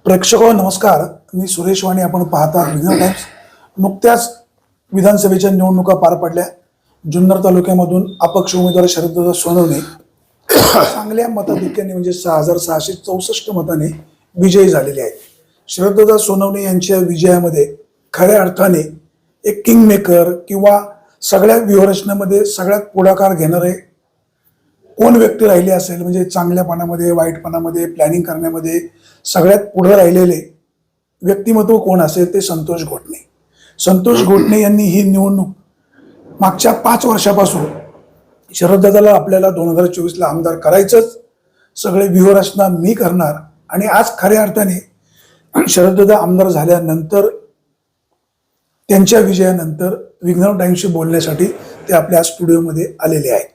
प्रेक्षको नमस्कार. मी सुरेश वाणी. आपण पाहता विघ्न टाइम्स. नुकत्याच विधानसभेच्या निवडणुका पार पडल्या. जुन्नर तालुक्यामधून अपक्ष उमेदवार शरददादा सोनवणे चांगल्या मताधिक्याने म्हणजे 6664 मताने विजयी झालेले आहेत. शरददादा सोनवणे यांच्या विजयामध्ये खऱ्या अर्थाने एक किंग मेकर किंवा सगळ्या व्यूहरचनेमध्ये सगळ्यात पुढाकार घेणारे कोण व्यक्ती राहिली असेल, म्हणजे चांगल्यापणामध्ये, वाईटपणामध्ये, प्लॅनिंग करण्यामध्ये सगळ्यात पुढे राहिलेले व्यक्तिमत्व कोण असेल ते संतोष घोटणे. संतोष घोटणे यांनी ही निवडणूक मागच्या 5 वर्षापासून शरददादाला आपल्याला 2024ला आमदार करायचंच, सगळे व्यूहरचना मी करणार, आणि आज खऱ्या अर्थाने शरददादा आमदार झाल्यानंतर त्यांच्या विजयानंतर विघ्न टाइम्सशी बोलण्यासाठी ते आपल्या स्टुडिओमध्ये आलेले आहेत.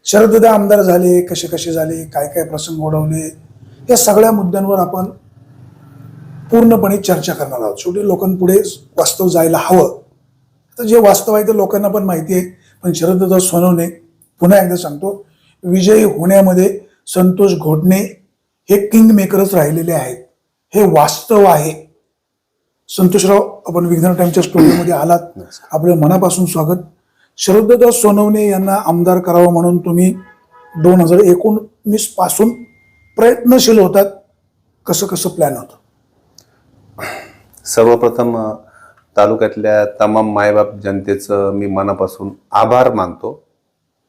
शरददादा आमदार झाले, कसे कसे झाले, काय काय प्रसंग ओढवले, या सगळ्या मुद्द्यांवर आपण पूर्णपणे चर्चा करणार आहोत. शेवटी लोकांपुढे वास्तव जायला हवं. तर जे वास्तव आहे ते लोकांना पण माहिती आहे. पण शरददादा सोनवणे, पुन्हा एकदा सांगतो, विजयी होण्यामध्ये संतोष घोटणे हे किंग मेकरच राहिलेले आहेत. हे वास्तव आहे. संतोषराव, आपण विघ्न टाइमच्या स्टुडिओमध्ये आलात, आपलं मनापासून स्वागत. शरददादा सोनवणे यांना आमदार करावं म्हणून तुम्ही 2019 पासून प्रयत्नशील होतात. कसं कसं प्लॅन होतं? सर्वप्रथम तालुक्यातल्या तमाम मायबाप जनतेचं मी मनापासून आभार मानतो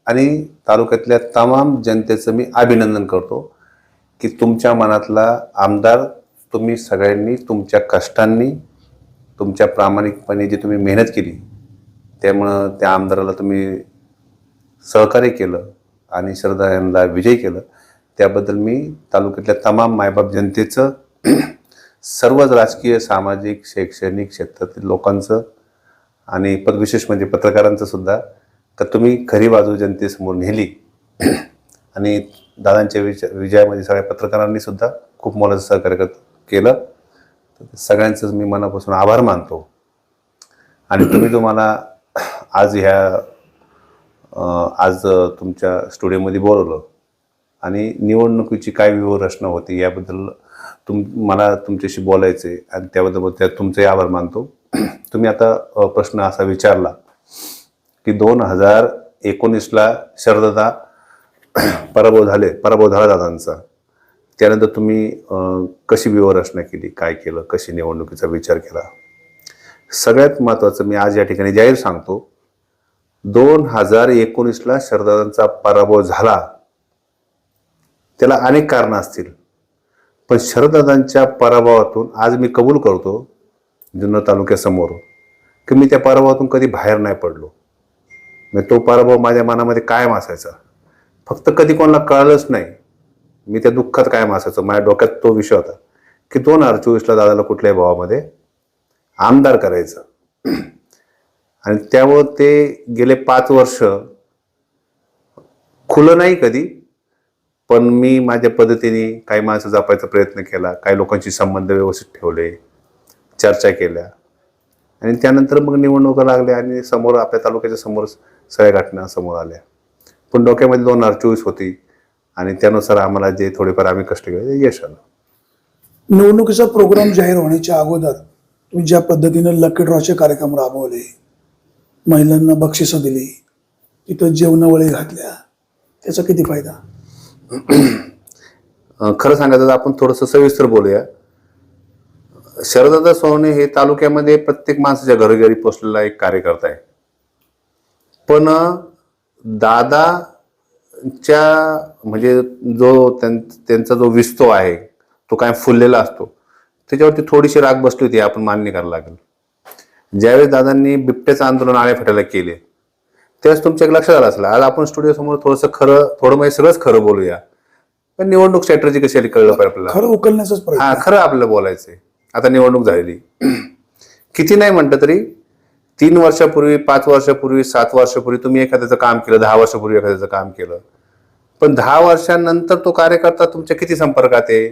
आणि तालुक्यातल्या तमाम जनतेचं मी अभिनंदन करतो की तुमच्या मनातला आमदार तुम्ही सगळ्यांनी तुमच्या कष्टांनी, तुमच्या प्रामाणिकपणे जी तुम्ही मेहनत केली, त्यामुळं त्या आमदाराला तुम्ही सहकार्य केलं आणि शरददादा यांना विजयी केलं. त्याबद्दल मी तालुक्यातल्या तमाम मायबाप जनतेचं, सर्वच राजकीय, सामाजिक, शैक्षणिक क्षेत्रातील लोकांचं आणि विशेष म्हणजे पत्रकारांचं सुद्धा, का तुम्ही खरी बाजू जनतेसमोर नेली आणि दादांच्या विजयामध्ये सगळ्या पत्रकारांनी सुद्धा खूप मोलाचं सहकार्य केलं. सगळ्यांचंच मी मनापासून आभार मानतो. आणि तुम्हाला आज तुमच्या स्टुडिओमध्ये बोलवलं आणि निवडणुकीची काय व्यूहरचना होती याबद्दल मला तुमच्याशी बोलायचे आणि त्याबद्दल तुमचेही आभार मानतो. तुम्ही आता प्रश्न असा विचारला की 2019ला शरददादा पराभव झाला दादांचा, त्यानंतर तुम्ही कशी व्यूहरचना केली, काय केलं, कशी निवडणुकीचा विचार केला. सगळ्यात महत्त्वाचं मी आज या ठिकाणी जाहीर सांगतो, 2019ला शरददादांचा पराभव झाला, त्याला अनेक कारणं असतील, पण शरददादांच्या पराभवातून आज मी कबूल करतो जुन्नर तालुक्यासमोर की मी त्या पराभवातून कधी बाहेर नाही पडलो. तो पराभव माझ्या मनामध्ये कायम असायचा, फक्त कधी कोणाला कळलंच नाही. मी त्या दुःखात कायम असायचो. माझ्या डोक्यात तो विषय होता की 2024ला दादाला कुठल्याही भावामध्ये आमदार करायचं. आणि त्यामुळं ते गेले 5 वर्ष खुलं नाही कधी, पण मी माझ्या पद्धतीने काही माणसं जपायचा प्रयत्न केला, काही लोकांशी संबंध व्यवस्थित ठेवले, चर्चा केल्या, आणि त्यानंतर मग निवडणुका लागल्या आणि समोर आपल्या तालुक्याच्या समोर सगळ्या घटना समोर आल्या. पण डोक्यामध्ये 2024 होती आणि त्यानुसार आम्हाला जे थोडेफार आम्ही कष्ट केले यश आलं. निवडणुकीचा प्रोग्राम जाहीर होण्याच्या अगोदर तुम्ही ज्या पद्धतीनं लकी ड्रॉचे कार्यक्रम राबवले, महिलांना बक्षिसं दिली, तिथं जेवणावळी घातल्या, त्याचा किती फायदा? खरं सांगायचं तर आपण थोडंसं सविस्तर बोलूया. शरददादा सोनवणे हे तालुक्यामध्ये प्रत्येक माणसाच्या घरोघरी पोचलेला एक कार्यकर्ता आहे. पण दादाच्या म्हणजे त्यांचा जो विस्तो आहे तो काय फुललेला असतो, त्याच्यावरती थोडीशी राग बसली होती, आपण मान्य करायला लागेल. ज्यावेळेस दादांनी बिबट्याचं आंदोलन आळेफाट्याला केले त्यावेळेस तुमच्या लक्षात आलं असेल. आज आपण स्टुडिओ समोर थोडं म्हणजे सगळंच खरं बोलूया, पण निवडणूक स्ट्रॅटर्जी कशी आली कळलं पाहिजे आपल्याला. खरं उकलण्याचाच प्रयत्न. हा, खरं आपल्याला बोलायचंय. आता निवडणूक झालेली, किती नाही म्हटलं तरी 3 वर्षापूर्वी, 5 वर्षापूर्वी, 7 वर्षापूर्वी तुम्ही एखाद्याचं काम केलं, 10 वर्षापूर्वी एखाद्याचं काम केलं, पण 10 वर्षांनंतर तो कार्यकर्ता तुमच्या किती संपर्कात आहे?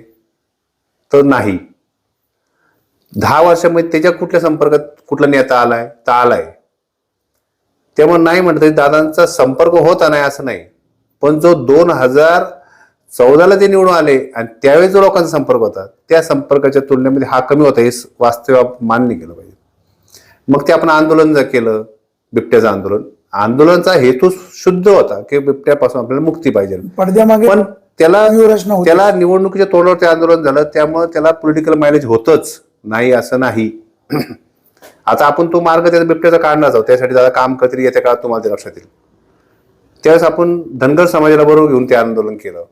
तर नाही. 10 वर्षामध्ये त्याच्या कुठल्या संपर्कात कुठला नेता आलाय? तर आलाय. त्यामुळे नाही म्हणत दादांचा संपर्क होता नाही असं नाही, पण जो 14ला ते निवडून आले आणि त्यावेळेस जो लोकांचा संपर्क होता त्या संपर्काच्या तुलनेमध्ये हा कमी होता, हे वास्तव मान्य केलं पाहिजे. मग ते आपण आंदोलन जर केलं, बिबट्याचं आंदोलनाचा हेतू शुद्ध होता की बिबट्यापासून आपल्याला मुक्ती पाहिजे. पडद्यामागे पण त्याला व्यूहरचना होती. त्याला निवडणुकीच्या तोंडावर ते आंदोलन झालं, त्यामुळे त्याला पॉलिटिकल मायलेज होतच नाही असं नाही. आता आपण तो मार्ग त्याचा बिबट्याचा काढणार आहोत, त्यासाठी दादा काम करतील येत्या काळात, तुम्हाला ते लक्षात येईल. त्यावेळेस आपण धनगर समाजाला बरोबर घेऊन ते आंदोलन केलं.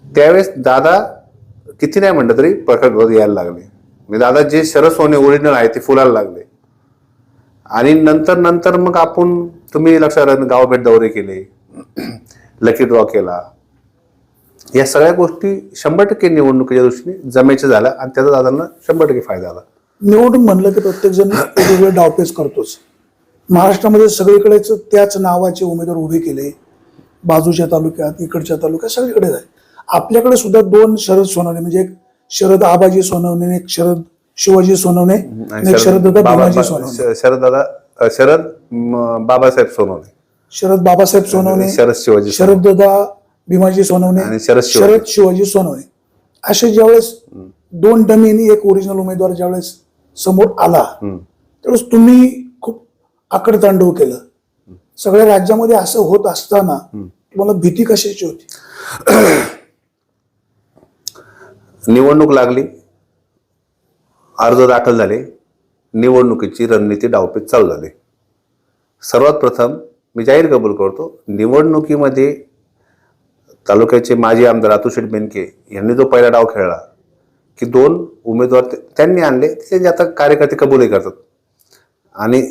त्यावेळेस दादा किती नाही म्हटलं तरी प्रखर विरोध यायला लागले. म्हणजे दादा जे शरद सोने ओरिजिनल आहे ते फुलायला लागले. आणि नंतर मग तुम्ही लक्षात गाव भेट दौरे केले, लकी ड्रॉ केला, या सगळ्या गोष्टी 100% निवडणुकीच्या दृष्टीने जमेच्या झाल्या आणि त्याचा दादांना 100% फायदा झाला. निवडणूक म्हणलं की प्रत्येक जण वेगवेगळे डावपेच करतोच. महाराष्ट्रामध्ये सगळीकडेच त्याच नावाचे उमेदवार उभे केले, बाजूच्या तालुक्यात, इकडच्या तालुक्यात, सगळीकडे आहे. आपल्याकडे सुद्धा 2 शरद सोनवणे, म्हणजे एक शरद आबाजी सोनवणे, एक शरद शिवाजी सोनवणे, एक शरद भीमाजी सोनवणे. शरद बाबासाहेब सोनवणे, शरद बाबासाहेब सोनवणे, शरद शिवाजी, शरद भीमाजी सोनवणे आणि शरद शिवाजी सोनवणे. असे ज्यावेळेस 2 डमी आणि एक ओरिजिनल उमेदवार ज्यावेळेस समोर आला त्यावेळेस तुम्ही खूप आकडतांडव केलं. सगळ्या राज्यामध्ये असं होत असताना तुम्हाला भीती कशाची होती? निवडणूक लागली, अर्ज दाखल झाले, निवडणुकीची रणनीती डावपेच चालू झाले. सर्वात प्रथम मी जाहीर कबूल करतो, निवडणुकीमध्ये तालुक्याचे माजी आमदार अतुलशेठ बेनके यांनी जो पहिला डाव खेळला की 2 उमेदवार त्यांनी आणले, त्यांचे आता कार्यकर्ते कबूलही करतात. आणि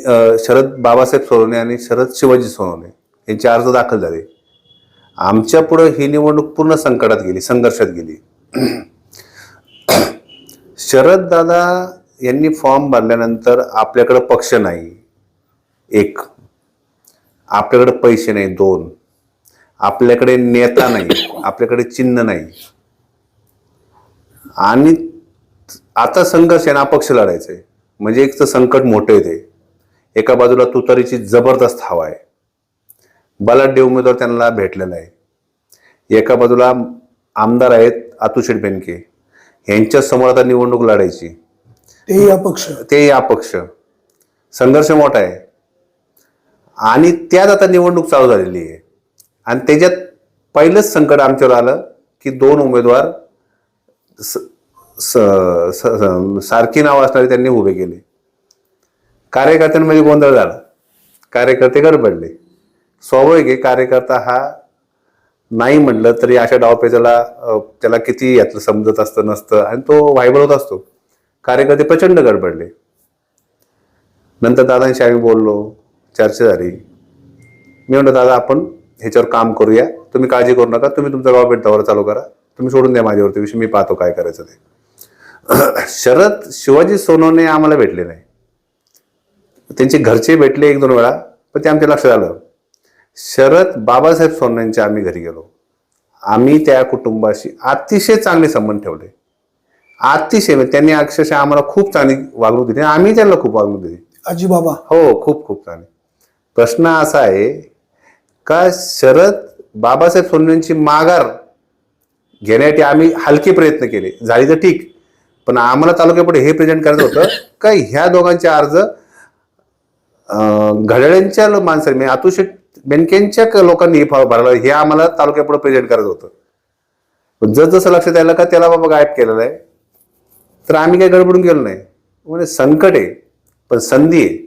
शरद बाबासाहेब सोनवणे आणि शरद शिवाजी सोनवणे यांचे अर्ज दाखल झाले. आमच्या पुढे ही निवडणूक पूर्ण संकटात गेली, संघर्षात गेली. शरद दादा यांनी फॉर्म भरल्यानंतर आपल्याकडे पक्ष नाही, 1, आपल्याकडे पैसे नाही, 2, आपल्याकडे नेता नाही, आपल्याकडे चिन्ह नाही. आणि आता संघर्ष आहे ना, अपक्ष लढायचंय म्हणजे एक तर संकट मोठे येते. एका बाजूला तुतारीची जबरदस्त हवा आहे, बलाढ्य उमेदवार त्यांना भेटलेला आहे. एका बाजूला आमदार आहेत अतुलशेठ बेनके, यांच्या समोर आता निवडणूक लढायची, तेही अपक्ष. संघर्ष मोठा आहे. आणि त्यात आता निवडणूक चालू झालेली आहे आणि त्याच्यात पहिलंच संकट आमच्यावर आलं की 2 उमेदवार सारखी नाव असणारे त्यांनी उभे केले. कार्यकर्त्यांमध्ये गोंधळ झाला, कार्यकर्ते गडबडले. स्वाभाविक आहे, कार्यकर्ता हा नाही म्हटलं तरी अशा डावपेचाला त्याला किती यातलं समजत असतं नसतं आणि तो व्हायबल होत असतो. कार्यकर्ते प्रचंड गडबडले. नंतर दादांशी आम्ही बोललो, चर्चा झाली. मी म्हणतो दादा आपण ह्याच्यावर काम करूया, तुम्ही काळजी करू नका, तुम्ही तुमचा गाव भेट दौरा चालू करा, तुम्ही सोडून द्या माझ्यावरती विषय, मी पाहतो काय करायचं ते. शरद शिवाजी सोनवणे आम्हाला भेटले नाही, त्यांचे घरचे भेटले 1-2 वेळा, पण ते आमच्या लक्षात आलं. शरद बाबासाहेब सोनवणेंच्या आम्ही घरी गेलो. आम्ही त्या कुटुंबाशी अतिशय चांगले संबंध ठेवले, अतिशय. त्यांनी अक्षरशः आम्हाला खूप चांगली वागणूक दिली, आम्ही त्यांना खूप वागणूक दिली. आजी बाबा हो, खूप खूप चांगली. प्रश्न असा आहे का शरद बाबासाहेब सोनवणेंची माघार घेण्यासाठी आम्ही हलके प्रयत्न केले, झाली तर ठीक, पण आम्हाला तालुक्यापुढे हे प्रेझेंट करायचं होतं का ह्या दोघांचे अर्ज घड्याळ्यांच्या माणसांनी, म्हणजे अतुलशेठ बेनकेंच्या लोकांनी भरलं, हे आम्हाला तालुक्यापुढे प्रेझेंट करायचं होतं. पण जसं लक्षात यायला का त्याला बाबा गायब केलेलं आहे, तर आम्ही काही गडबडून गेलो नाही. म्हणजे संकट आहे पण संधी आहे.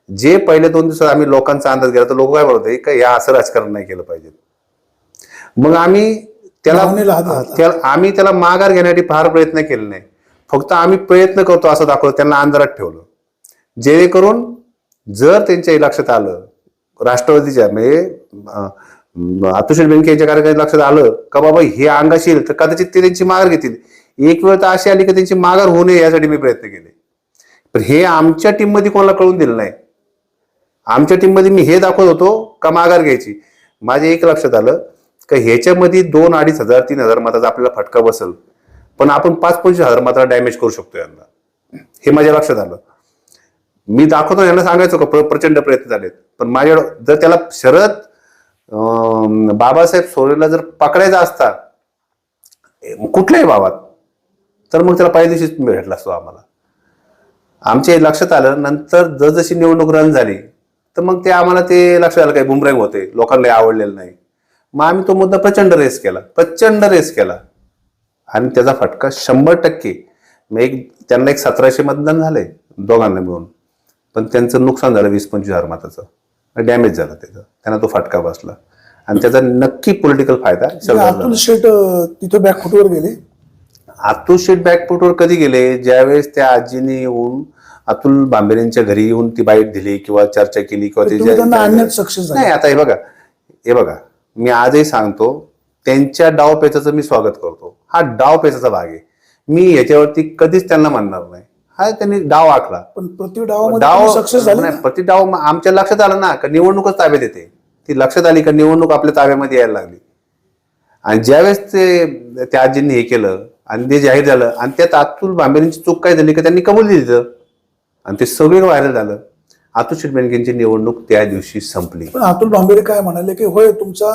जे पहिले 2 दिवसात आम्ही लोकांचा अंदाज गेला तर लोक काय बोलत का या असं राजकारण नाही केलं पाहिजे. मग आम्ही त्याला माघार घेण्यासाठी फार प्रयत्न केले नाही, फक्त आम्ही प्रयत्न करतो असं दाखवलं, त्यांना अंधारात ठेवलं, जेणेकरून जर त्यांच्या लक्षात आलं, राष्ट्रवादीच्या म्हणजे अतुलशेठ बेनके यांच्या कार्यक्रमात लक्षात आलं का बाबा हे अंगाशी येईल तर कदाचित ते त्यांची माघार घेतील. एक वेळ तर अशी आली की त्यांची माघार होऊ नये यासाठी मी प्रयत्न केले, पण हे आमच्या टीम मध्ये कोणाला कळून दिलं नाही. आमच्या टीम मध्ये मी हे दाखवत होतो का माघार घ्यायची. माझ्या एक लक्षात आलं का ह्याच्यामध्ये 2-2.5 हजार 3,000 मताचा आपल्याला फटका बसल, पण आपण 5-25 हजार मात्र डॅमेज करू शकतो यांना, हे माझ्या लक्षात आलं. मी दाखवतो यांना सांगायचो का प्रचंड प्रयत्न झालेत, पण माझ्या जर त्याला शरद बाबासाहेब सोरेला जर पकडायचा असता कुठल्याही भावात, तर मग त्याला पहिल्या दिवशीच भेटला असतो आम्हाला. आमच्या लक्षात आलं नंतर जसजशी निवडणूक रन झाली तर मग ते आम्हाला ते लक्षात आलं काही बुमरॅंग होते, लोकांना आवडलेलं नाही. मग आम्ही तो मुद्दा प्रचंड रेस केला आणि त्याचा फटका 100%. त्यांना एक 1700 मतदान झाले दोघांना मिळून, पण त्यांचं नुकसान झालं 20-25 मताचं, डॅमेज झालं त्याचं, त्यांना तो फटका बसला आणि त्याचा नक्की पॉलिटिकल फायदा अतुल शेठ तिथं बॅकफुटवर गेले. अतुल शेठ बॅकफुटवर कधी गेले? ज्यावेळेस त्या आजीने येऊन अतुल भांबेरेंच्या घरी येऊन ती बाईट दिली किंवा चर्चा केली किंवा त्यांना आणण्यात सक्सेस नाही. आता हे बघा मी आजही सांगतो, त्यांच्या डाव पेचाचं मी स्वागत करतो. हा डाव पेचाचा भाग आहे. मी याच्यावरती कधीच त्यांना म्हणणार नाही. हा त्यांनी डाव आखला, पण प्रति डाव सक्सेस झाले नाही. प्रति डाव आमच्या लक्षात आलं ना का निवडणूकच ताब्यात येते. ती लक्षात आली का निवडणूक आपल्या ताब्यामध्ये यायला लागली. आणि ज्यावेळेस ते त्या आजींनी हे केलं आणि ते जाहीर झालं आणि त्यात अतुल भांबेरेंची चूक काय झाली का त्यांनी कबूल दिली आणि ते सगळे व्हायरल झालं. अतुल शेठ बेनकेंची निवडणूक त्या दिवशी संपली. पण अतुल भांबेरे काय म्हणाले की होय तुमचा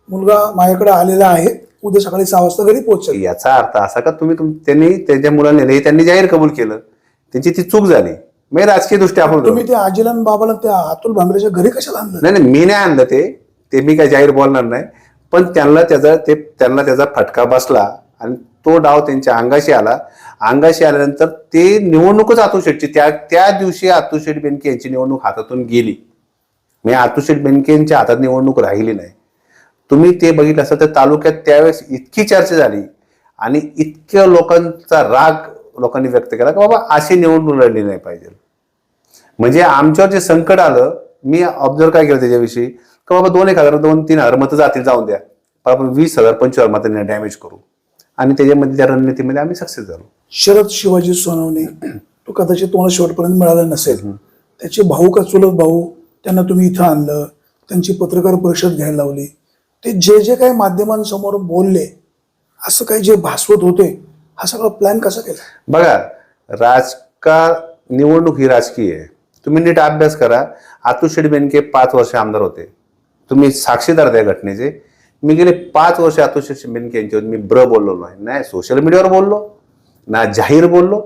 मुलगा माझ्याकडे आलेला आहे, उद्या सकाळी 6 वाजता घरी पोहोचेल. याचा अर्थ असा का त्यांनी त्यांच्या मुलाने त्यांनी जाहीर कबूल केलं, त्यांची ती चूक झाली. मी राजकीय दृष्ट्या आपण तुम्ही त्या आजीला आणि बाबाला त्या अतुल भांबरेच्या घरी कशाला आणलं? नाही मी नाही आणलं ते मी काय जाहीर बोलणार नाही. पण त्यांना त्याचा फटका बसला आणि तो डाव त्यांच्या अंगाशी आल्यानंतर ते निवडणूकच अतुल शेठची त्या दिवशी अतुल शेठ बेनके यांची निवडणूक हातातून गेली. म्हणजे अतुल शेठ बेनके यांच्या हातात निवडणूक राहिली नाही. तुम्ही ते बघितलं असं तर तालुक्यात त्यावेळेस इतकी चर्चा झाली आणि इतक्या लोकांचा राग लोकांनी व्यक्त केला की बाबा अशी निवडणूक लढली नाही पाहिजे. म्हणजे आमच्यावर जे संकट आलं, मी ऑब्झर्व काय केलं त्याच्याविषयी की बाबा 2,000 2,000-3,000 मतं जातील, जाऊन द्या, आपण 20,000-25,000 मतांना डॅमेज करू. आणि त्याच्यामध्ये त्या रणनीतीमध्ये आम्ही सक्सेस झालो. शरद शिवाजी सोनवणे तो कदाचित तुम्हाला शेवटपर्यंत मिळाला नसेल. त्याचे भाऊ का चुलत भाऊ त्यांना तुम्ही इथं आणलं, त्यांची पत्रकार परिषद घ्यायला लावली. ते जे काही माध्यमांसमोर बोलले, असं काही जे भासवत होते, हा सगळा प्लॅन कसा केला? बघा, निवडणूक ही राजकीय आहे. तुम्ही नीट अभ्यास करा. अतुल शेठ बेनके 5 वर्ष आमदार होते. तुम्ही साक्षीदार त्या घटनेचे. मी गेले 5 वर्ष अतुल शेठ बेनके यांच्यावर मी बोललो नाही सोशल मीडियावर बोललो ना जाहीर बोललो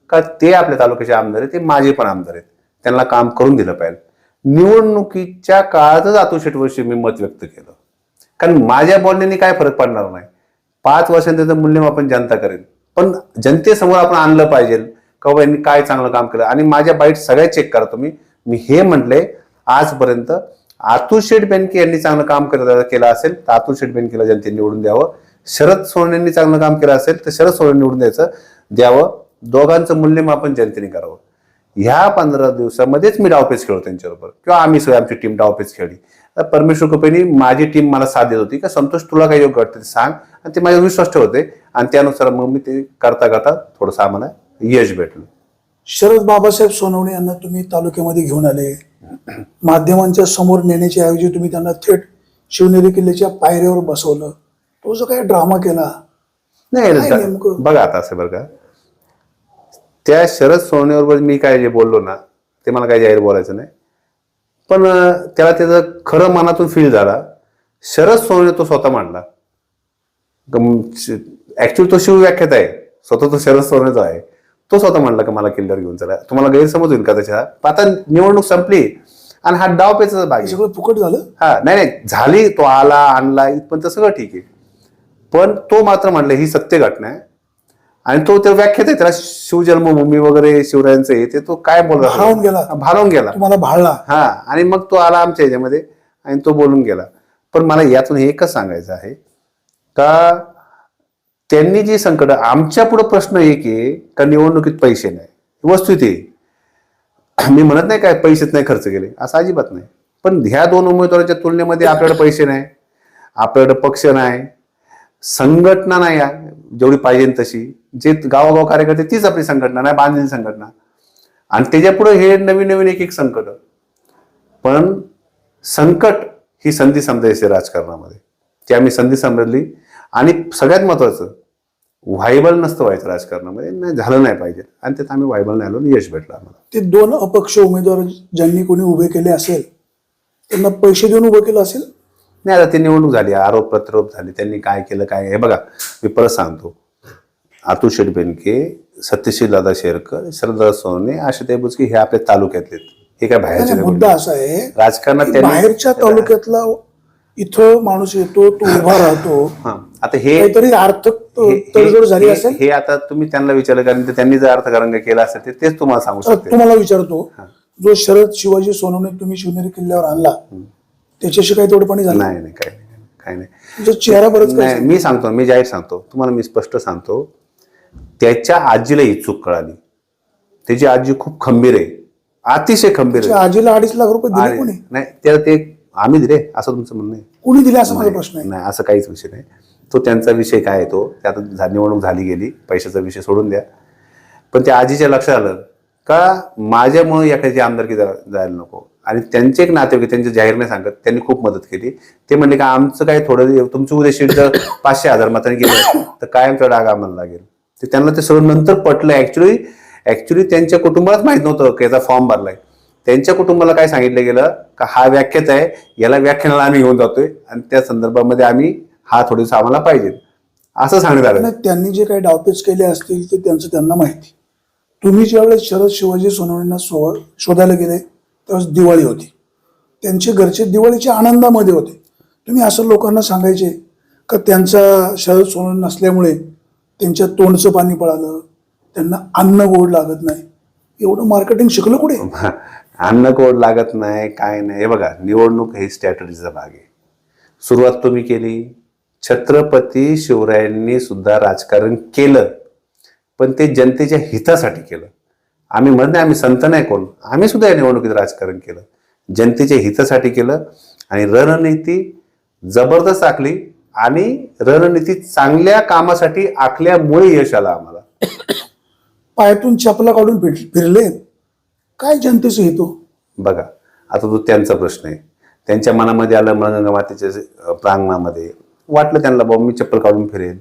का ते आपल्या तालुक्याचे आमदार आहेत, ते माझे पण आमदार आहेत, त्यांना काम करून दिलं पाहिजे. निवडणुकीच्या काळातच अतुल शेठ वर्षी मी मत व्यक्त केलं, कारण माझ्या बोलण्याने काय फरक पडणार नाही. 5 वर्षांनी त्याचं मूल्यमापन जनता करेल, पण जनतेसमोर आपण आणलं पाहिजे का बाबा यांनी काय चांगलं काम केलं. आणि माझ्या बाईट सगळ्या चेक करा तुम्ही. मी हे म्हटले आजपर्यंत अतुल शेठ बेनके यांनी चांगलं काम केलं असेल तर अतुल शेठ बेनकेला जनतेने निवडून द्यावं. शरद सोनवणेंनी चांगलं काम केलं असेल तर शरद सोनवणे निवडून द्यावं. दोघांचं मूल्यमापन जनतेने करावं. ह्या 15 दिवसामध्येच मी डावपेच खेळलो त्यांच्याबरोबर, किंवा आम्ही सगळी आमची टीम डावपेच खेळली. परमेश्वर कृपेने माझी टीम मला साथ देत होती का संतोष तुला काही योग्य वाटतं ते सांग, आणि ते माझ्यावर विश्वास ठेवते आणि त्यानुसार मग मी ते करता थोडंसं आम्हाला यश भेटलं. शरद बाबासाहेब सोनवणे यांना तुम्ही तालुक्यामध्ये घेऊन आले, माध्यमांच्या समोर नेण्याच्या ऐवजी तुम्ही त्यांना थेट शिवनेरी किल्ल्याच्या पायऱ्यावर बसवलं. तो जो काही ड्रामा केला नाही नेमकं? बघा आता असं बरं का, त्या शरद सोनवणेबरोबर मी काय जे बोललो ना ते मला काही जाहीर बोलायचं नाही, पण त्याला त्याचं खरं मनातून फील झाला. शरद सोनवणे तो स्वतः मांडला. ऍक्च्युअली तो शिवव्याख्यात आहे, स्वतः तो शरद सोनवणेचा आहे. तो स्वतः म्हणला की मला किल्ल्यावर घेऊन चला. तुम्हाला गैरसमज होईल का त्याच्या? आता निवडणूक संपली आणि हा डाव पेचाचा भाग सगळं फुकट झालं. नाही झाली, तो आला आणला इथपर्यंत सगळं ठीक आहे, पण तो मात्र म्हणलं ही सत्य घटना आहे आणि तो त्या व्याख्यात आहे, त्याला शिवजन्मभूमी वगैरे शिवरायांचं हे ते तो काय बोलला, भारावून गेला तुम्हाला भाळला. आणि मग तो आला आमच्या ह्याच्यामध्ये आणि तो बोलून गेला. पण मला यातून एकच सांगायचं आहे का त्यांनी जी संकट, आमच्या पुढे प्रश्न एक आहे का निवडणुकीत पैसे नाही, वस्तुस्थिती आहे. मी म्हणत नाही काय पैसेच नाही खर्च केले, असं अजिबात नाही. पण ह्या 2 उमेदवारांच्या तुलनेमध्ये आपल्याकडे पैसे नाही, आपल्याकडे पक्ष नाही, संघटना नाही जेवढी पाहिजे तशी, जे गावोगाव कार्यकर्ते तीच आपली संघटना नाही, बांधलेली संघटना, आणि त्याच्या पुढे हे नवीन एक संकट. पण संकट ही संधी समजायची राजकारणामध्ये, ती आम्ही संधी समजली. आणि सगळ्यात महत्वाचं, व्हायबल नसतं व्हायचं राजकारणामध्ये, नाही झालं नाही पाहिजे, आणि त्यात आम्ही व्हायबल नाही आलो, यश भेटलं आम्हाला. ते 2 अपक्ष उमेदवार ज्यांनी कोणी उभे केले असेल त्यांना पैसे देऊन उभं केलं असेल. नाही, आता ती निवडणूक झाली, आरोप प्रत्यारोप झाले, त्यांनी काय केलं काय, हे बघा मी परत सांगतो. अतुल शेठ बेनके, सत्यशील दादा शेरकर, शरददादा सोनवणे, आशाताई बुचके हे आपल्या तालुक्यातले, हे काय बाहेरचे नाही, मुद्दा असा आहे राजकारणात की त्यांनी बाहेरच्या तालुक्यातला इथं माणूस येतो, तो उभा राहतो, आता हे काहीतरी आर्थिक तडजोड झाली असेल. हे आता तुम्ही त्यांना विचारलं, कारण त्यांनी जर अर्थकारण केला असेल तर तेच तुम्हाला सांगू शकते. तुम्हाला विचारतो, जो शरद शिवाजी सोनवणे तुम्ही शिवनेरी किल्ल्यावर आणला त्याच्याशी काही तोडपाणी झालं? नाही नाही, काय नाही. तुमचा चेहरा बरंच काय नाही, मी सांगतो, मी जाहीर सांगतो तुम्हाला, मी स्पष्ट सांगतो. त्याच्या आजीला ही चूक कळाली. त्याची आजी खूप खंबीर आहे, अतिशय खंबीर आहे. आजीला 2.5 लाख रुपये दिले कोणी? नाही, त्याला ते आम्ही दिले असं तुमचं म्हणणं आहे? कोणी दिले असं माझा प्रश्न आहे. नाही, असं काहीच विषय नाही. तो त्यांचा विषय काय आहे, तो आता निवडणूक झाली गेली, पैशाचा विषय सोडून द्या. पण त्या आजीच्या लक्षात आलं का माझ्यामुळे एखादी आमदारकी जायला नको, आणि त्यांचे एक नातेवाईक, त्यांचे जाहीर नाही सांगत, त्यांनी खूप मदत केली. ते म्हणले का आमचं काय थोडं, तुमची उद्या सीट जर 500,000 मतांनी गेली तर कायमचा डाग आम्हाला लागेल. ते त्यांना ते सगळं नंतर पटलं. ऍक्च्युली त्यांच्या कुटुंबालाच माहित नव्हतं की याचा फॉर्म भरलाय. त्यांच्या कुटुंबाला काय सांगितलं गेलं का हा व्याख्याच आहे, याला व्याख्यानाला आम्ही घेऊन जातोय आणि त्या संदर्भामध्ये आम्ही हा थोडंसं आम्हाला पाहिजे असं सांगण्यात आलं. त्यांनी जे काही डावपेच केले असतील ते त्यांचं त्यांना माहिती. तुम्ही ज्यावेळेस शरद शिवाजी सोनवणेंना शोधायला गेले त्यावेळेस दिवाळी होती, त्यांचे घरचे दिवाळीच्या आनंदामध्ये होते. तुम्ही असं लोकांना सांगायचे का त्यांचा शरद सोनवणे नसल्यामुळे त्यांच्या तोंडचं पाणी पळालं, त्यांना अन्न गोड लागत नाही, एवढं मार्केटिंग शिकलं कुठे? अन्न गोड लागत नाही काय नाही, हे बघा निवडणूक हे स्ट्रॅटजीचा भाग आहे. सुरुवात तुम्ही केली, छत्रपती शिवरायांनी सुद्धा राजकारण केलं, पण ते जनतेच्या हितासाठी केलं. आम्ही म्हणत नाही आम्ही संत नाही कोण, आम्ही सुद्धा या निवडणुकीत राजकारण केलं, जनतेच्या हितासाठी केलं. आणि रणनीती जबरदस्त आखली, आणि रणनीती चांगल्या कामासाठी आखल्यामुळे यश आलं आम्हाला. पायातून चपला काढून फिरले, काय जनतेचं हितो? बघा आता तो त्यांचा प्रश्न आहे. त्यांच्या मनामध्ये आलं मळगंगा मातेच्या प्रांगणामध्ये, वाटलं त्यांना बाबा मी चप्पल काढून फिरेल,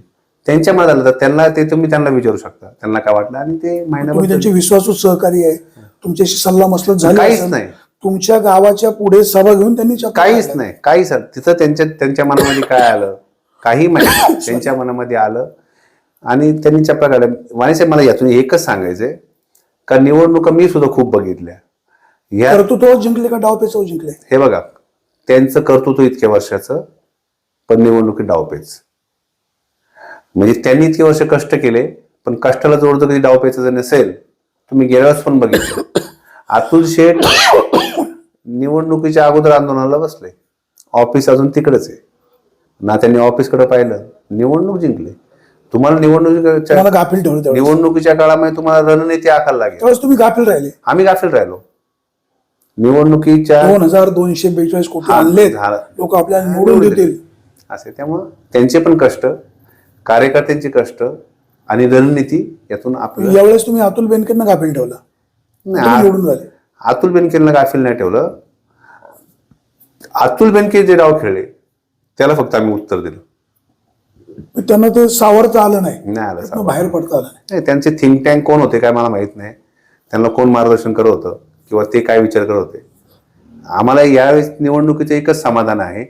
त्यांच्या मनात आलं तर त्यांना ते तुम्ही त्यांना विचारू शकता त्यांना काय वाटलं. आणि ते महिन्याभर त्यांचे विश्वासू सहकारी आहे, तुमच्याशी सल्ला मसलत झाली काहीच नाही. तुमच्या गावाच्या पुढे सभा घेऊन त्यांनी काहीच नाही, काहीच तिथं त्यांच्या मनामध्ये काय आलं काही माहिती त्यांच्या मनामध्ये आलं आणि त्यांनी चप्पा काढल्या. वाणीसाहेब मला यातून एकच सांगायचंय का निवडणुका मी सुद्धा खूप बघितल्या. या कर्तृत्व जिंकले का डावपेचाव जिंकले? हे बघा त्यांचं कर्तृत्व इतक्या वर्षाचं, पण निवडणुकीत डावपेच. म्हणजे त्यांनी इतके वर्ष कष्ट केले, पण कष्टाला जोड जर कधी डावपेच जर नसेल, तुम्ही गेल्या वेळेस पण बघितलं अतुल शेठ निवडणुकीच्या अगोदर आंदोलनाला बसले, ऑफिस अजून तिकडेच आहे ना, त्यांनी ऑफिसकडे पाहिलं, निवडणूक जिंकले. तुम्हाला निवडणुकीच्या काळामध्ये तुम्हाला रणनीती आखायला लागेल, तुम्ही गाफील राहिले. आम्ही गाफील राहिलो. निवडणुकीच्या 2242 कोटी आणले, लोक आपल्याला निवडून देतील असे. त्यामुळे त्यांचे पण कष्ट, कार्यकर्त्यांचे कष्ट आणि रणनीती यातून आपल्या. यावेळेस तुम्ही अतुल बेनकेंना गाफील ठेवला, निवडून झाले. अतुल बेनकेंना गाफील नाही ठेवलं. अतुल बेनके जे डाव खेळले त्याला फक्त आम्ही उत्तर दिलं. त्यांना ते सावरता आलं नाही आलं, बाहेर पडता आलं नाही. त्यांचे थिंक टँक कोण होते काय मला माहित नाही, त्यांना कोण मार्गदर्शन करत होतं किंवा ते काय विचार करत होते. आम्हाला यावेळेस निवडणुकीचं एकच समाधान आहे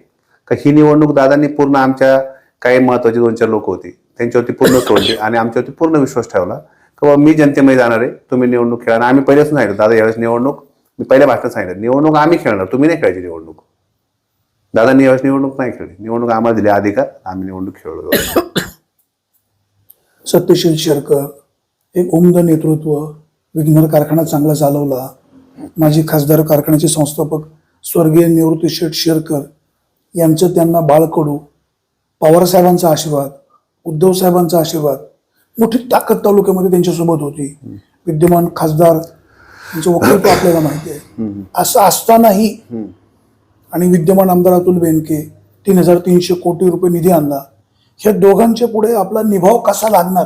का ही निवडणूक दादांनी पूर्ण आमच्या काही महत्वाची 2-4 लोक होती त्यांच्यावरती पूर्ण सोडली आणि आमच्यावरती पूर्ण विश्वास ठेवला की बाबा मी जनतेमध्ये जाणार आहे, तुम्ही निवडणूक खेळा. आम्ही पहिलेच सांगितलं दादा यावेळेस निवडणूक, मी पहिल्या भाषणात सांगितलं निवडणूक आम्ही खेळणार, तुम्ही नाही खेळायची निवडणूक. दादांनी यावेळेस निवडणूक नाही खेळली, निवडणूक आम्हाला दिली अधिकार, आम्ही निवडणूक खेळलो. सत्यशील शेरकर एक उमद नेतृत्व, विघ्नर कारखाना चांगला चालवला, माजी खासदार कारखान्याचे संस्थापक स्वर्गीय निवृत्ती शेठ शेरकर यांचं त्यांना बाळकडू, पवार साहेबांचा आशीर्वाद, उद्धव साहेबांचा आशीर्वाद, मोठी ताकद तालुक्यामध्ये त्यांच्यासोबत होती. विद्यमान खासदार त्यांचं वक्तव्य आपल्याला माहिती आहे. असं असतानाही आणि विद्यमान आमदार अतुल बेनके 3300 कोटी रुपये निधी आणला, ह्या दोघांच्या पुढे आपला निभाव कसा लागणार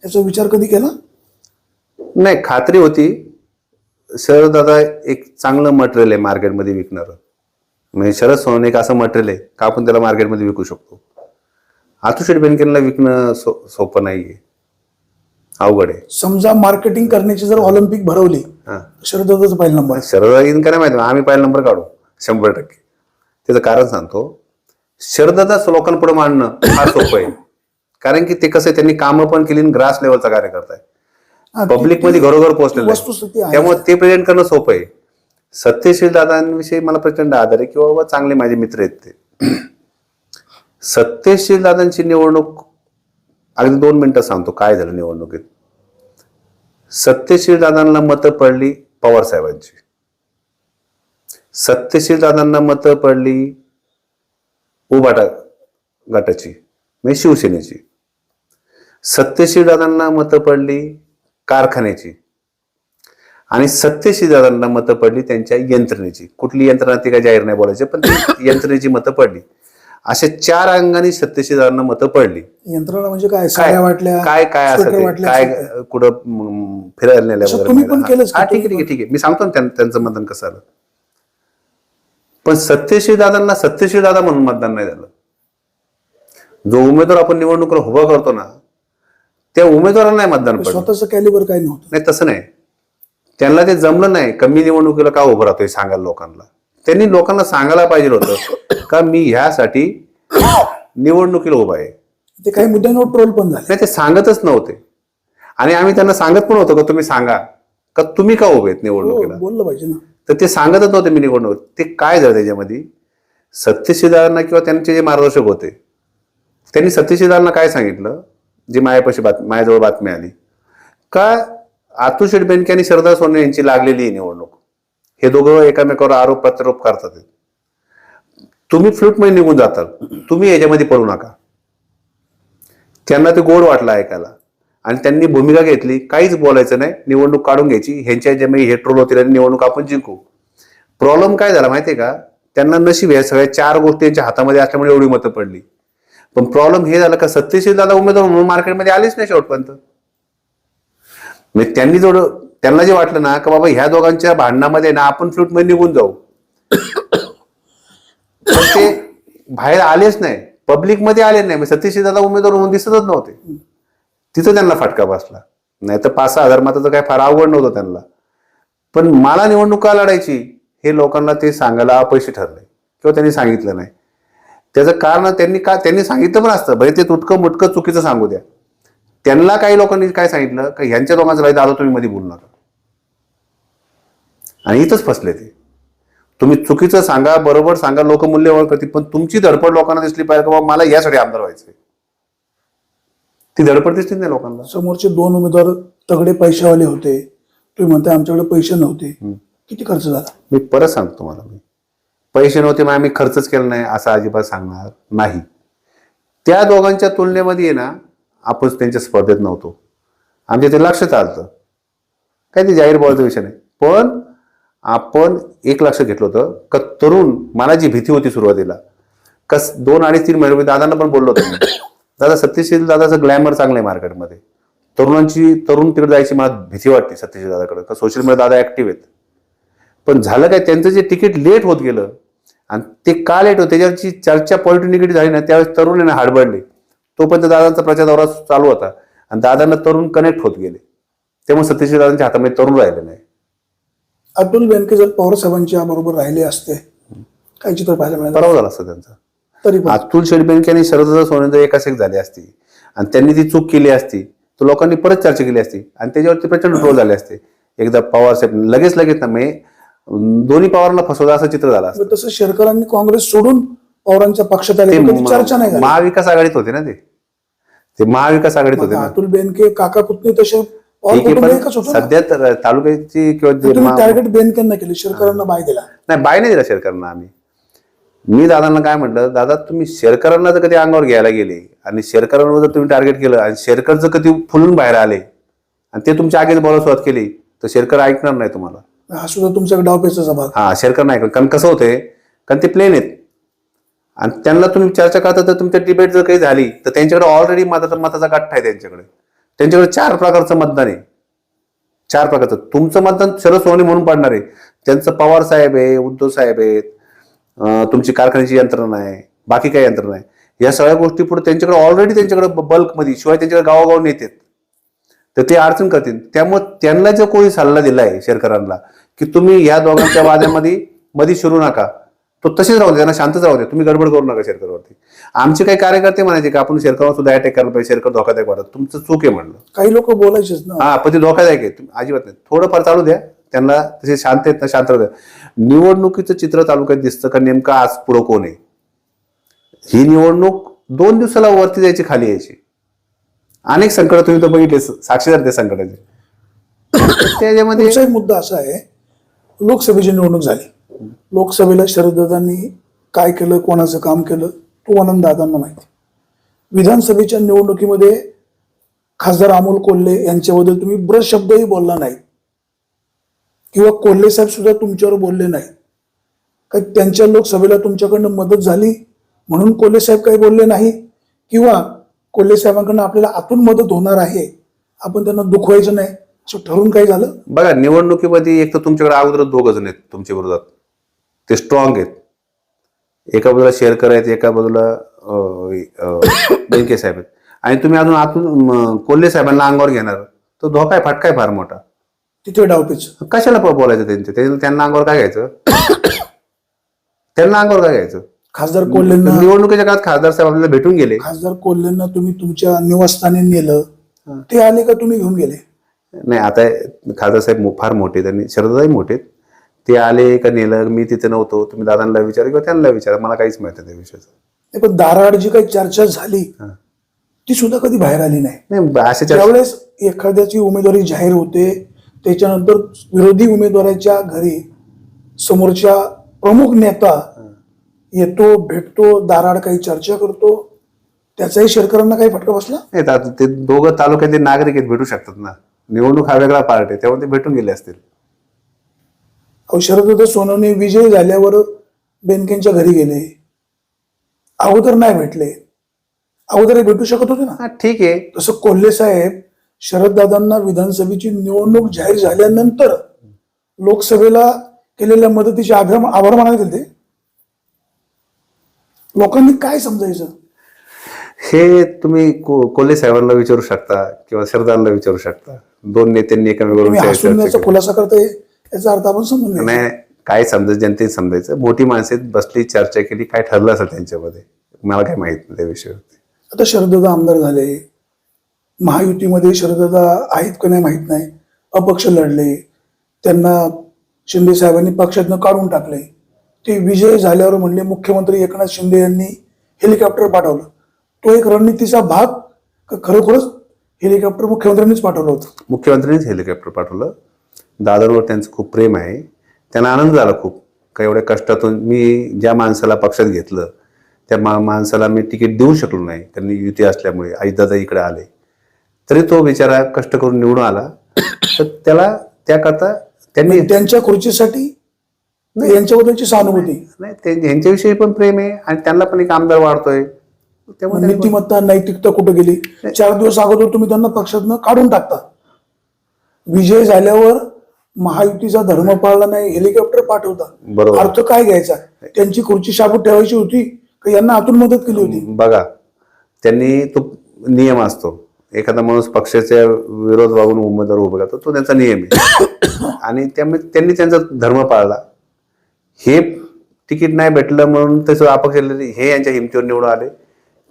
याचा विचार कधी केला नाही? खात्री होती शरद दादा एक चांगलं मटेरियल आहे मार्केटमध्ये विकणार. म्हणजे शरद सोनवणे एक असं मटेरियल आहे का आपण त्याला मार्केटमध्ये विकू शकतो. अतुल शेठ बेनकेला विकणं सोपं नाहीये, अवघड आहे. समजा मार्केटिंग करण्याची जर ऑलिम्पिक भरवली, शरद दादाचा पहिला नंबर. शरद येईन का नाही माहिती, आम्ही पहिला नंबर काढू 100%. त्याचं कारण सांगतो. शरददादा लोकांपुढे मांडणं फार सोपं आहे. कारण की ते कसं आहे, त्यांनी कामं पण केली, ग्रास लेवलचा कार्यकर्ता आहे, हा, पब्लिक मध्ये घरोघर पोहोचलेलं आहे. वस्तुस्थिती आहे. त्यामुळे ते प्रेझेंट करणं सोपं आहे. सत्यशील दादांविषयी मला प्रचंड आदर आहे, किंवा बाबा चांगले माझे मित्र आहेत ते. सत्यशील दादांची निवडणूक अगदी 2 मिनिटं सांगतो काय झालं निवडणुकीत. सत्यशील दादांना मतं पडली पवार साहेबांची, सत्यशील दादांना मतं पडली उबाटा गटाची म्हणजे शिवसेनेची, सत्यशील दादांना मतं पडली कारखान्याची, आणि सत्यशील दादांना मतं पडली त्यांच्या यंत्रणेची. कुठली यंत्रणा ती काय जाहीर नाही बोलायचे, पण ती यंत्रणेची मतं पडली. अशा 4 अंगाने सत्यशील दादांना मतं पडली. यंत्रणा म्हणजे काय, साड्या वाटल्या, काय काय असं स्वेटर ते, वाटल्या, काय असं कुठं फिरायला नेल्या असं वगैरे तुम्ही नाही. पण केलंच का? हा, ठीक आहे ठीक आहे मी सांगतो ना त्यांचं मतदान कसं आलं. पण सत्यशील दादांना सत्यशील दादा म्हणून मतदान नाही झालं. जो उमेदवार आपण निवडणुकीला उभा करतो ना, त्या उमेदवाराला नाही मतदान पडलं. स्वतःचं कॅलिबर काही नव्हतं. नाही, तसं नाही. त्यांना ते जमलं नाही. कमी निवडणुकीला का उभं राहतोय सांगायला लोकांना. त्यांनी लोकांना सांगायला पाहिजे होतं का मी ह्यासाठी निवडणुकीला उभा आहे. ते काही मुद्द्यांवर ट्रोल पण झाले. नाही, ते सांगतच नव्हते. आणि आम्ही त्यांना सांगत पण होतो का तुम्ही सांगा का तुम्ही का उभे आहेत निवडणुकीला. बोललं पाहिजे ना. तर ते सांगतच नव्हते मी निवडणूक. ते काय झालं त्याच्यामध्ये, सत्यशीलांना किंवा त्यांचे जे मार्गदर्शक होते त्यांनी सत्यशीलांना काय सांगितलं, जे माझ्याजवळ बातमी आली का अतुल शेठ बेनके आणि शरदा सोनवणे यांची लागलेली आहे निवडणूक. हे दोघं एकमेकावर आरोप प्रत्यारोप करतात. तुम्ही फ्लूटमध्ये निघून जातात, तुम्ही याच्यामध्ये पडू नका. त्यांना ते गोड वाटलं ऐकायला आणि त्यांनी भूमिका घेतली, काहीच बोलायचं नाही, निवडणूक काढून घ्यायची. ह्यांच्या ज्यामध्ये हे ट्रोल होतील आणि निवडणूक आपण जिंकू. प्रॉब्लेम काय झाला माहितीये का, त्यांना नशीब आहे सगळ्या 4 गोष्टी त्यांच्या हातामध्ये असल्यामुळे एवढी मतं पडली. पण प्रॉब्लेम हे झाला का सत्यशील दादा उमेदवार म्हणून मार्केटमध्ये आलेच नाही शेवटपर्यंत. म्हणजे त्यांना जे वाटलं ना का बाबा ह्या दोघांच्या भांडणामध्ये ना आपण फ्लूटमध्ये निघून जाऊ, पण ते बाहेर आलेच नाही, पब्लिकमध्ये आले नाही. सत्यशील दादा उमेदवार म्हणून दिसतच नव्हते. तिथं त्यांना फटका बसला. नाही तर 5-6 हजार मताचं काय फार अवघड नव्हतं त्यांना. पण मला निवडणूक का लढायची हे लोकांना ते सांगायला अपयशी ठरले किंवा त्यांनी सांगितलं नाही. त्याचं कारण त्यांनी सांगितलं पण असतं, भले ते तुटकं मुटकं चुकीचं सांगू द्या. त्यांना काही लोकांनी काय सांगितलं का ह्यांच्या दोघांचं लढाई दादा तुम्ही मध्ये बोलू नका. आणि इथंच फसले ते. तुम्ही चुकीचं सांगा, बरोबर सांगा, लोक मूल्यवान करतील, पण तुमची धडपड लोकांना दिसली पाहिजे की मला यासाठी आमदार व्हायचंय. ती धडपड दिसली नाही लोकांना. समोरचे 2 उमेदवार तगडे पैशावाले होते, तुम्ही म्हणताय आमच्याकडे पैसे नव्हते. किती खर्च झाला? मी परत सांगतो तुम्हाला, मी पैसे नव्हते मग आम्ही खर्चच केला नाही असं अजिबात सांगणार नाही. त्या दोघांच्या तुलनेमध्ये आहे ना आपण त्यांच्या स्पर्धेत नव्हतो. आमच्या ते लक्षात आलं, काय ते जाहीर बोलायचा विषय नाही. पण आपण एक लक्ष घेतलं होतं का तरुण, मला जी भीती होती सुरुवातीला, 2-2.5-3 महिने दादांना पण बोललो होतो मी, दादा सत्यशील दादाचं ग्लॅमर चांगलं आहे मार्केटमध्ये, तरुण तिकडे जायची मला भीती वाटते सत्यशील दादाकडे, का सोशल मीडिया दादा ऍक्टिव्ह आहेत. पण झालं काय, त्यांचं जे तिकीट लेट होत गेलं आणि ते का लेट होतं त्याच्यावरची चर्चा पॉझिटिव्ह निगेटिव्ह झाली ना, त्यावेळेस तरुण हडबडले. तोपर्यंत दादांचा प्रचार दौरा चालू होता आणि दादांना तरुण कनेक्ट होत गेले. त्यामुळे सत्यशील दादांच्या हातामध्ये तरुण राहिले नाही. अतुल बेनके जर पवार साहेबांच्या बरोबर राहिले असते काही चित्र पाहायला मिळालं, पराभव झाला असता त्यांचा. तरी पण अतुल शेठ बेनके आणि शरद सोनवणे एकाच एक झाली असती आणि त्यांनी ती चूक केली असती तर लोकांनी परत चर्चा केली असती आणि त्याच्यावरती प्रचंड ट्रोल झाले असते. एकदा पवार साहेब लगेच ना मी दोन्ही पवारांना फसवलं असं चित्र झालं असतं. तसं शेरकरांनी काँग्रेस सोडून पवारांच्या पक्षात आले, कधी चर्चा नाही झाली. महाविकास आघाडीत होते ना ते महाविकास आघाडीत होते ना. अतुल बेनके काका पुतणी तसे ठीक आहे, पण सध्या तर तालुक्याची किंवा टार्गेट बेनकेंना केले, शेरकरांना बाय दिला नाही, बाय नाही दिला शेरकरांना. मी दादांना काय म्हटलं, दादा तुम्ही शेरकरांना जर कधी अंगावर घ्यायला गेले आणि शेरकरांवर जर तुम्ही टार्गेट केलं आणि शेरकर जर कधी फुलून बाहेर आले आणि ते तुमच्या आगीच बोलायला सुरुवात केली तर शेरकर ऐकणार नाही तुम्हाला. हा सुद्धा तुमच्याकडे डावपेचाचा भाग. हा, शेरकर नाही, कारण कसं होतंय, कारण ते प्लेन आहेत आणि त्यांना तुम्ही चर्चा करता तर तुमच्या डिबेट जर काही झाली तर त्यांच्याकडे ऑलरेडी मताचा गठ्ठा आहे. त्यांच्याकडे 4 प्रकारचं मतदान आहे. 4 प्रकारचं. तुमचं मतदान शरद सोनवणे म्हणून पडणार आहे, त्यांचं पवार साहेब आहे, उद्धव साहेब आहेत, तुमची कारखान्याची यंत्रणा आहे, बाकी काही यंत्रणा आहे. या सगळ्या गोष्टी पुढे त्यांच्याकडे बल्कमध्ये, शिवाय त्यांच्याकडे गावागाव नेतात तर ते अडचण करतील. त्यामुळे त्यांना जो कोणी सल्ला दिलाय शेरकरांना की तुम्ही या दोघांच्या वाद्यामध्ये शिरू नका, तो तसेच राहू दे, त्यांना शांतच राहू दे, तुम्ही गडबड करू नका शेरकरवरती. आमचे काही कार्यकर्ते म्हणायचे की आपण शेरकरवर सुद्धा अटॅक करायला पाहिजे, शेरकर धोकादायक वाटत. तुमचं चूक आहे म्हणलं. काही लोक बोलायचेच ना. हा, पण ते धोकादायक आहे, अजिबात नाही. थोडंफार चालू द्या, त्यांना तसे शांत आहेत ना, शांत राहू द्या. निवडणुकीचं चित्र तालुक्यात दिसतं का नेमकं आज पुढं कोण आहे. ही निवडणूक 2 दिवसाला वरती जायची, खाली यायची. अनेक संकट तुम्ही तर बघितले, साक्षीदार त्या संकटाचे. त्याच्यामध्ये पुढचा एक मुद्दा असा आहे, लोकसभेची निवडणूक झाली. लोकसभेला शरददादांनी काय केलं, कोणाचं काम केलं, तो आनंददादांना माहिती. विधानसभेच्या निवडणुकीमध्ये खासदार अमोल कोल्हे यांच्याबद्दल तुम्ही ब्रश शब्दही बोलला नाही, किंवा कोल्हे साहेब सुद्धा तुमच्यावर बोलले नाही. काही त्यांच्या लोकसभेला तुमच्याकडनं मदत झाली म्हणून कोल्हे साहेब काही बोलले नाही, किंवा कोल्हे साहेबांकडनं आपल्याला आतून मदत होणार आहे, आपण त्यांना दुखवायचं नाही असं ठरवून काही झालं? बघा, निवडणुकीमध्ये एक तर तुमच्याकडे अगोदर 2 जण आहेत तुमच्या विरोधात, ते स्ट्रॉंग आहेत. एका बाजूला शेरकर आहेत, एका बाजूला बेनके साहेब आहेत, आणि तुम्ही अजून आतून कोल्हे साहेबांना अंगावर घेणार, तो धोका आहे, फटका आहे फार मोठा. तिथे डावपेच. कशाला बोलायचं त्यांना अंगावर काय घ्यायचं? त्यांना अंगावर काय घ्यायचं? खासदार कोल्हेंना, निवडणुकीच्या काळात खासदार साहेब आपल्याला भेटून गेले. खासदार कोल्हेंना तुम्ही तुमच्या निवासस्थानी नेलं, ते आले का तुम्ही घेऊन गेले? नाही, आता खासदार साहेब फार मोठे, त्यांनी शरददादाही मोठे, ते आले का नेलं, मी तिथे नव्हतो, तुम्ही दादांना विचारा किंवा त्यांना विचारा, मला काहीच माहिती नाही त्या विषयाचं. पण दाराआड जी काही चर्चा झाली ती सुद्धा कधी बाहेर आली नाही. असे त्यावेळेस एखाद्याची उमेदवारी जाहीर होते, त्याच्यानंतर विरोधी उमेदवाराच्या घरी समोरच्या प्रमुख नेता येतो, भेटतो, दाराआड काही चर्चा करतो, त्याचाही शेतकऱ्यांना काही फटका बसला नाही. ते दोघं तालुक्यातले नागरिक आहेत, भेटू शकतात ना. निवडणूक हा वेगळा पार्ट आहे, तेव्हा ते भेटून गेले असतील. शरददादा सोनवणे विजयी झाल्यावर बेनकेंच्या घरी गेले, अगोदर नाही भेटले, अगोदर भेटू शकत होते ना. ठीक आहे. तसं कोल्हे साहेब शरददादांना विधानसभेची निवडणूक जाहीर झाल्यानंतर लोकसभेला केलेल्या मदतीचे आभार मानायला गेले. लोकांनी काय समजायचं हे तुम्ही कोल्हे साहेबांना विचारू शकता किंवा शरदांना विचारू शकता. 2 नेत्यांनी एकमेकांवर खुलासा करताय, याचा अर्थ आपण समजून घ्या. नाही, काय समजायचं जनतेने समजायचं. मोठी माणसे बसली, चर्चा केली, काय ठरलं असं त्यांच्यामध्ये, मला काय माहित नाही त्या विषयावरती. आता शरददादा आमदार झाले, महायुतीमध्ये शरददादा आहेत का नाही माहित नाही, अपक्ष लढले, त्यांना शिंदे साहेबांनी पक्षातनं काढून टाकले. ते विजय झाल्यावर म्हणले मुख्यमंत्री एकनाथ शिंदे यांनी हेलिकॉप्टर पाठवलं. तो एक रणनीतीचा भाग का खरोखरच हेलिकॉप्टर मुख्यमंत्र्यांनीच पाठवलं होतं? मुख्यमंत्र्यांनीच हेलिकॉप्टर पाठवलं. दादांवर त्यांचं खूप प्रेम आहे, त्यांना आनंद झाला खूप का एवढ्या कष्टातून मी ज्या माणसाला पक्षात घेतलं त्या माणसाला मी तिकीट देऊ शकलो नाही, त्यांनी युती असल्यामुळे. आईदादा इकडे आले तरी तो बिचारा कष्ट करून निवडून आला, तर त्याला त्याकरता त्यांनी त्यांच्या खुर्चीसाठी यांच्याबद्दलची सहानुभूती नाही, यांच्याविषयी पण प्रेम आहे आणि त्यांना पण एक आमदार वाढतोय. त्यामुळे नीतिमत्ता, नैतिकता कुठे गेली? 4 दिवस अगोदर तुम्ही त्यांना पक्षातनं काढून टाकता, विजय झाल्यावर महायुतीचा धर्म पाळला नाही, हेलिकॉप्टर पाठवता. बरोबर. अर्थ काय घ्यायचा? त्यांची खुर्ची शाबूत ठेवायची होती का यांना आतून मदत केली होती? बघा, त्यांनी तो नियम असतो, एखादा माणूस पक्षाच्या विरोध वागून उमेदवार उभा करतो, तो त्यांचा नियम आहे. आणि त्यामुळे त्यांनी त्यांचा धर्म पाळला. हे तिकीट नाही भेटलं म्हणून त्याचं अपक्ष हे यांच्या हिमतीवर निवडून आले.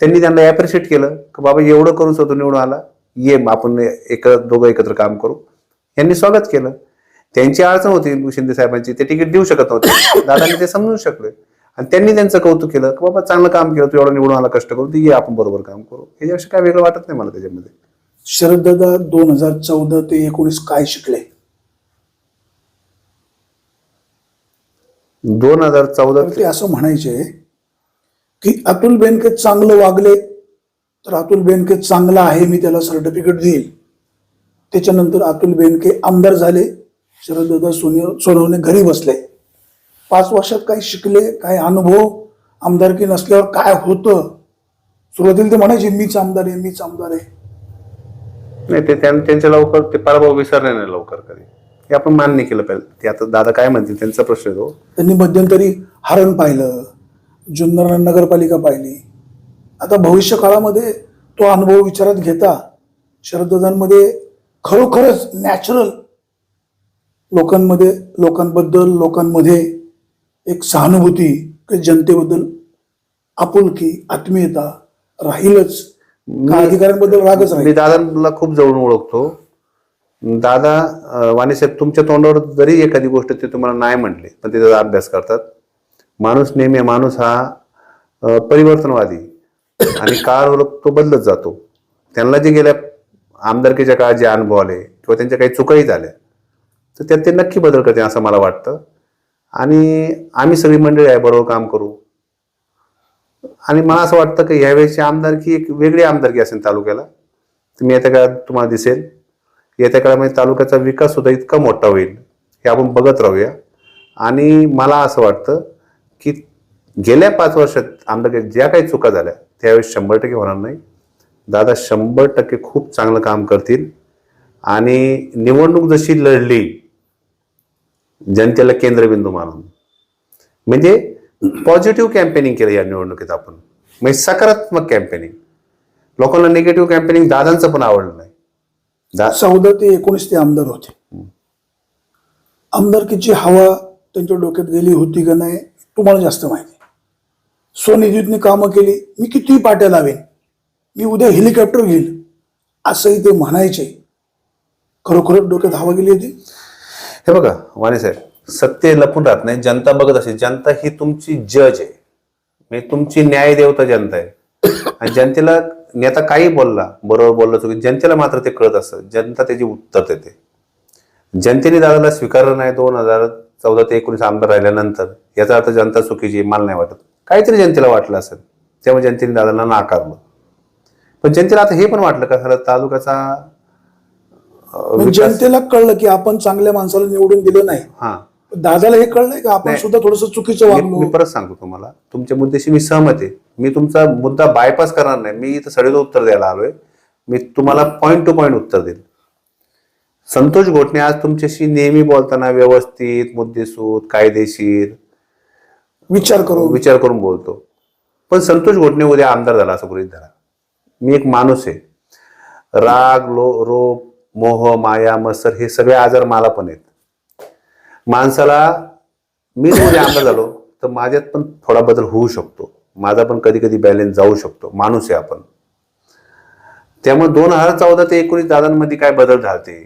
त्यांनी त्यांना ऍप्रिशिएट केलं की बाबा एवढं करून स्वतः निवडून आला, ये आपण दोघं एकत्र काम करू. यांनी स्वागत केलं. त्यांची अडचण होती शिंदे साहेबांची, ते तिकीट देऊ शकत नव्हते. दादांनी ते समजून शकले आणि त्यांनी त्यांचं कौतुक केलं की बाबा चांगलं काम केलं, तू एवढं निवडून आला, कष्ट करू, ये आपण बरोबर काम करू. याच्यापेक्षा काय वेगळं वाटत नाही मला त्याच्यामध्ये. शरददादा 2014 ते 19 काय शिकले? 2014 ते असं म्हणायचे की अतुल बेनके चांगलं वागले तर अतुल बेनके चांगला आहे, मी त्याला सर्टिफिकेट देईल. त्याच्यानंतर अतुल बेनके आमदार झाले, शरददादा सोनवणे घरी बसले. 5 वर्षात काय शिकले, काय अनुभव, आमदारकी नसल्यावर काय होतं? सुरुवातीला ते म्हणायचे मीच आमदार आहे, मीच आमदार आहे. नाही, ते त्यांच्या लवकर ते पराभव विसरले नाही लवकर कधी, हे आपण मान्य केलं पाहिजे. ते आता दादा काय म्हणतील त्यांचा प्रश्न आहे तो. त्यांनी मध्यंतरी हरण पाहिलं, जुन्नर नगरपालिका पाहिली. आता भविष्य काळामध्ये तो अनुभव विचारात घेता शरददादांमध्ये खरोखरच नॅचरल लोकांमध्ये, लोकांबद्दल, लोकांमध्ये एक सहानुभूती, की जनतेबद्दल आपुलकी आत्मीयता राहीलच का अधिकाऱ्यांबद्दल रागच मी राहील? दादांना खूप जवळून ओळखतो. दादा वाणीसाहेब तुमच्या तोंडावर जरी एखादी गोष्ट ते तुम्हाला नाही म्हटले पण ते त्याचा अभ्यास करतात. माणूस नेहमी माणूस हा परिवर्तनवादी आणि काळ तो बदलत जातो. त्यांना जे गेल्या आमदारकीच्या काळात जे अनुभव आले किंवा त्यांच्या काही चुकाही झाल्या तर त्यात ते नक्की बदल करते असं मला वाटतं. आणि आम्ही सगळी मंडळी आहे बरोबर काम करू. आणि मला असं वाटतं की यावेळेची आमदारकी एक वेगळी आमदारकी असेल तालुक्याला. तुम्ही येत्या काळात तुम्हाला दिसेल येत्या काळामध्ये तालुक्याचा विकास सुद्धा इतका मोठा होईल हे आपण बघत राहूया. आणि मला असं वाटतं की गेल्या 5 वर्षात आमदारकीत ज्या काही चुका झाल्या त्यावेळेस 100% होणार नाही. दादा 100% खूप चांगलं काम करतील. आणि निवडणूक जशी लढली जनतेला केंद्रबिंदू मानून म्हणजे पॉझिटिव्ह कॅम्पेनिंग केलं या निवडणुकीत आपण म्हणजे सकारात्मक कॅम्पेनिंग. लोकांना निगेटिव्ह कॅम्पेनिंग दादांचं पण आवडलं नाही. 14 ते 19 ते आमदार होते. आमदारकीची हवा त्यांच्या डोक्यात गेली होती का नाही तुम्हाला जास्त माहिती. स्वनिधीतनी कामं केली. मी कितीही पाट्या लावेन, मी उद्या हेलिकॉप्टर घेईल असंही ते म्हणायचे. खरोखरच डोक्यात हवा गेली होती. हे बघा वाणी साहेब सत्य लपून राहत नाही. जनता बघत असेल. जनता ही तुमची जज आहे म्हणजे तुमची न्याय देवता जनता आहे. आणि जनतेला नेता काही बोलला बरोबर बोलला चुकी जनतेला मात्र ते कळत असतं. जनता त्याची उत्तर देते. जनतेने दादाला स्वीकारलं नाही 2014 ते 19 आमदार राहिल्यानंतर याचा अर्थ जनता चुकीची मला नाही वाटत. काहीतरी जनतेला वाटलं असेल त्यामुळे जनतेने दादाला नाकारलं. पण जनतेला आता हे पण वाटलं का खरं तालुक्याचा जनतेला कळलं की आपण चांगल्या माणसाला निवडून दिलं नाही. हा दादाला हे कळलंय का आपण सुद्धा थोडस चुकीचं मी वागलो. परत सांगतो तुम्हाला तुमच्या मुद्द्याशी मी सहमत आहे. मी तुमचा मुद्दा बायपास करणार नाही. मी इथं सडेल उत्तर द्यायला आलोय. मी तुम्हाला पॉईंट टू पॉईंट उत्तर देईल. संतोष घोटणे आज तुमच्याशी नेहमी बोलताना व्यवस्थित मुद्देसूद कायदेशीर विचार करून बोलतो. पण संतोष घोटणे उद्या आमदार झाला असं गृहीत धरा. मी एक माणूस आहे. राग रोग मोह माया मत्सर हे सगळे आजार मला पण आहेत. माणसाला मी उद्या आमदार झालो तर माझ्यात पण थोडा बदल होऊ शकतो. माझा पण कधी कधी बॅलन्स जाऊ शकतो. माणूस आहे आपण. त्यामुळे 2014 ते 19 दादांमध्ये काय बदल झाले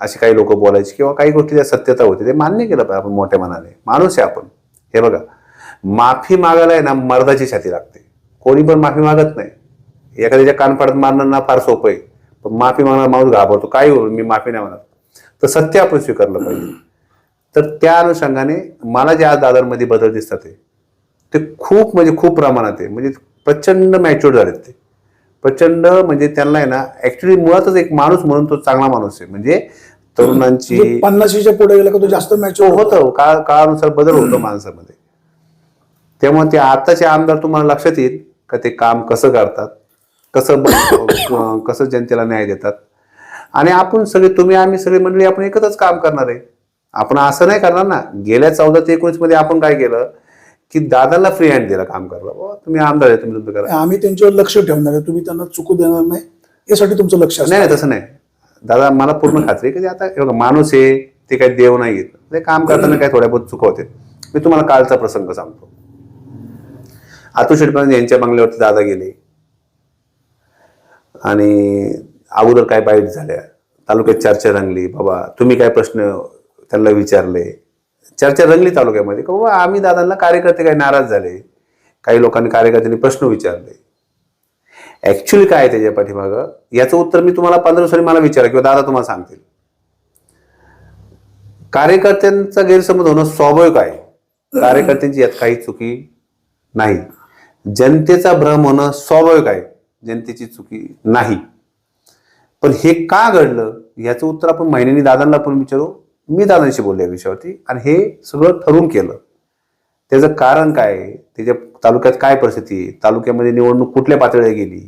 असे काही लोक बोलायचे किंवा काही गोष्टी त्या सत्यता होती ते मान्य केलं पाहिजे आपण मोठ्या मनाने. माणूस आहे आपण. हे बघा माफी मागायला आहे ना मर्दाची छाती लागते. कोणी पण माफी मागत नाही. एखाद्याच्या कानफाडात मारणं ना फार सोपं आहे. पण माफी मागणार माणूस घाबरतो. काय होईल मी माफी नाही म्हणत. तर सत्य आपण स्वीकारलं पाहिजे. तर त्या अनुषंगाने मला जे आज दादांमध्ये बदल दिसतात ते खूप म्हणजे खूप प्रमाणात आहे. म्हणजे प्रचंड मॅच्युअर झालेत ते. प्रचंड म्हणजे त्यांना आहे ना ऍक्च्युली मुळातच एक माणूस म्हणून तो चांगला माणूस आहे. म्हणजे तरुणांची 50च्या पुढे गेला का तो जास्त मॅच्युअर होतं. काळानुसार बदल होतो माणसामध्ये. त्यामुळे ते आताचे आमदार तुम्हाला लक्षात येईल का ते काम कसं करतात कसं जनतेला न्याय देतात. आणि आपण सगळे तुम्ही आम्ही सगळी मंडळी आपण एकत्रच काम करणार आहे. आपण असं नाही करणार ना. गेल्या 14 ते 19 मध्ये आपण काय केलं की दादाला फ्री हँड दिला काम करायला. तुम्ही आमदार आहे तुम्ही तुमचं करा. आम्ही त्यांच्यावर लक्ष ठेवणार आहे. तुम्ही त्यांना चुकू देणार नाही यासाठी तुमचं लक्ष असणार. नाही तसं नाही दादा. मला पूर्ण खात्री आहे की आता माणूस आहे ते काही देव नाही घेत. ते काम करताना काही थोड्या बहुत चुकवते. मी तुम्हाला कालचा प्रसंग सांगतो. अतुल शेटपण यांच्या बंगल्यावरती दादा गेले आणि अगोदर काय बाईट झाल्या. तालुक्यात चर्चा रंगली. बाबा तुम्ही काय प्रश्न त्यांना विचारले. चर्चा रंगली तालुक्यामध्ये का बाबा आम्ही दादांना कार्यकर्ते काही नाराज झाले. काही लोकांनी कार्यकर्त्यांनी प्रश्न विचारले. ऍक्च्युअली काय आहे त्याच्या पाठीमागं याचं उत्तर मी तुम्हाला 15 दिवसांनी मला विचारा किंवा दादा तुम्हाला सांगतील. कार्यकर्त्यांचा गैरसमज होणं स्वाभाविक आहे. कार्यकर्त्यांची यात काही चुकी नाही. जनतेचा भ्रम होणं स्वाभाविक आहे. जनतेची चुकी नाही. पण हे का घडलं याचं उत्तर आपण महिन्यांनी दादांना पण विचारू. मी दादांशी बोललो या विषयावरती आणि हे सगळं ठरवून केलं. त्याचं कारण काय, त्याच्या तालुक्यात काय परिस्थिती, तालुक्यामध्ये निवडणूक कुठल्या पातळीला गेली,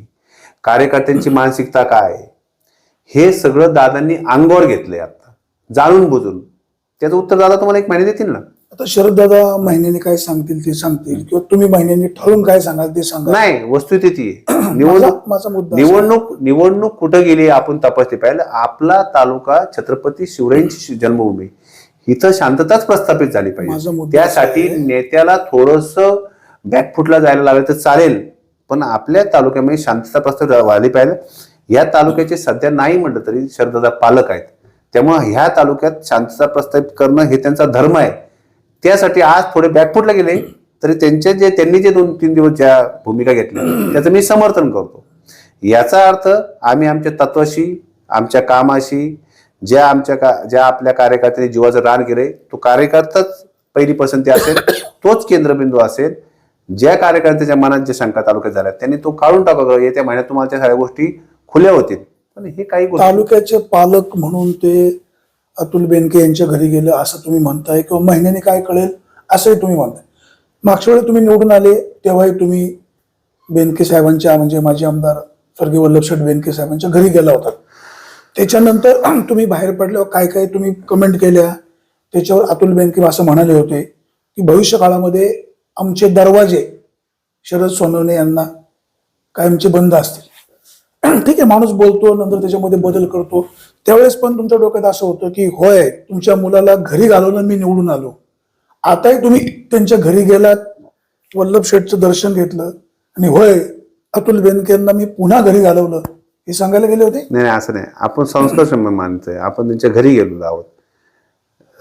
कार्यकर्त्यांची मानसिकता काय, हे सगळं दादांनी अंगावर घेतलंय आता जाणून बुजून. त्याचं उत्तर दादा तुम्हाला 1 महिने देतील ना. आता शरद दादा महिन्याने काय सांगतील ते सांगतील किंवा तुम्ही महिन्यांनी ठरवून काय सांगाल ते सांगा. नाही वस्तुस्थिती माझा मुद्दा निवडणूक कुठं गेली आपण तपासली पाहिजे. आपला तालुका छत्रपती शिवरायांची जन्मभूमी इथं शांतताच प्रस्थापित झाली पाहिजे. त्यासाठी नेत्याला थोडंसं बॅकफुटला जायला लागले तर चालेल, पण आपल्या तालुक्यामध्ये शांतता प्रस्थापित व्हायला पाहिजे. या तालुक्याचे सध्या नाही म्हटलं तरी शरददादा पालक आहेत, त्यामुळे ह्या तालुक्यात शांतता प्रस्थापित करणं हे त्यांचा धर्म आहे. त्यासाठी आज थोडे बॅकफुटला गेले तरी त्यांनी जे 2-3 दिवस ज्या भूमिका घेतल्या त्याचं मी समर्थन करतो. याचा अर्थ आम्ही आमच्या तत्वाशी, आमच्या कामाशी, ज्या आपल्या कार्यकर्त्यांनी जीवाचं रान केले तो कार्यकर्ताच पहिली पसंती असेल, तोच केंद्रबिंदू असेल. ज्या कार्यकर्त्याच्या मनात ज्या शंका तालुक्यात झाल्या त्यांनी तो काढून टाकावं. येत्या महिन्यात तुम्हाला त्या सगळ्या गोष्टी खुल्या होतील. पण हे काही तालुक्याचे पालक म्हणून ते अतुल बेनके यांच्या घरी गेलं असं तुम्ही म्हणताय, किंवा महिन्याने काय कळेल असंही तुम्ही म्हणताय. मागच्या वेळी तुम्ही निवडून आले तेव्हाही तुम्ही बेनके साहेबांच्या, म्हणजे माजी आमदार स्वर्गीय वल्लभशेठ बेनके साहेबांच्या घरी गेला होता. त्याच्यानंतर तुम्ही बाहेर पडल्यावर काय काय तुम्ही कमेंट केल्या, त्याच्यावर अतुल बेनके असं म्हणाले होते की भविष्य काळामध्ये आमचे दरवाजे शरद सोनवणे यांना कायमचे बंद असतील. ठीक आहे, माणूस बोलतो नंतर त्याच्यामध्ये बदल करतो. त्यावेळेस पण तुमच्या डोक्यात असं होतं की होय, तुमच्या मुलाला घरी घालवलं, मी निवडून आलो. आताही तुम्ही त्यांच्या घरी गेलात, वल्लभ शेठचं दर्शन घेतलं आणि होय, अतुल बेनकेंना मी पुन्हा घरी घालवलं हे सांगायला गेले होते. नाही, असं नाही. आपण संस्कार मानतोय, आपण त्यांच्या घरी गेलेलो आहोत.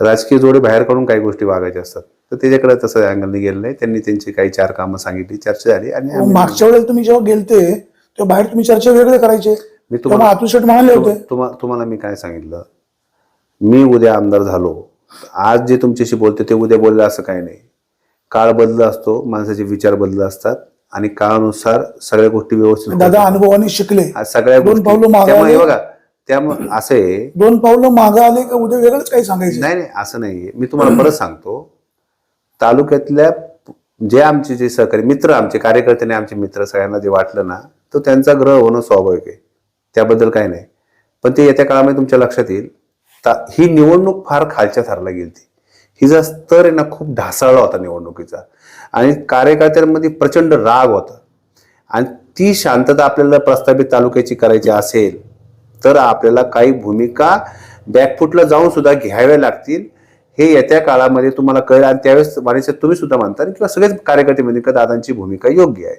राजकीय जोडे बाहेर काढून काही गोष्टी वागायच्या असतात, तर त्याच्याकडे तसं अँगलने गेलं नाही. त्यांनी त्यांची काही 4 कामं सांगितली, चर्चा झाली. आणि मागच्या वेळेला तुम्ही जेव्हा गेलते तेव्हा बाहेर तुम्ही चर्चा वेगळे करायचे. मी अतुल शेठ म्हणाले होते. तुम्हाला मी काय सांगितलं, मी उद्या आमदार झालो, आज जे तुमच्याशी बोलते ते उद्या बोलले असं काही नाही. काळ बदलत असतो, माणसाचे विचार बदलत असतात आणि काळानुसार सगळ्या गोष्टी व्यवस्थित. दादा अनुभवाने शिकले, सगळ्या 2 पावलं मागे त्यामुळे बघा, त्यामुळे असं आहे, 2 पावलं मागे आले का उद्या वेगळंच काही सांगायचं. नाही, असं नाहीये. मी तुम्हाला परत सांगतो, तालुक्यातल्या जे सहकारी मित्र, आमचे कार्यकर्ते, आमचे मित्र, सगळ्यांना जे वाटलं ना, तो त्यांचा ग्रह होणं स्वाभाविक आहे, त्याबद्दल काही नाही. पण ते येत्या काळामध्ये तुमच्या लक्षात येईल. ही निवडणूक फार खालच्या थरला गेली. हिचा स्तर आहे ना खूप ढासळला होता निवडणुकीचा, आणि कार्यकर्त्यांमध्ये प्रचंड राग होता. आणि ती शांतता आपल्याला प्रस्थापित तालुक्याची करायची असेल तर आपल्याला काही भूमिका बॅकफुटला जाऊन सुद्धा घ्याव्या लागतील. हे येत्या काळामध्ये तुम्हाला कळेल. आणि त्यावेळेस वाणीचे तुम्ही सुद्धा म्हणता किंवा सगळेच कार्यकर्ते म्हणजे का दादांची भूमिका योग्य आहे.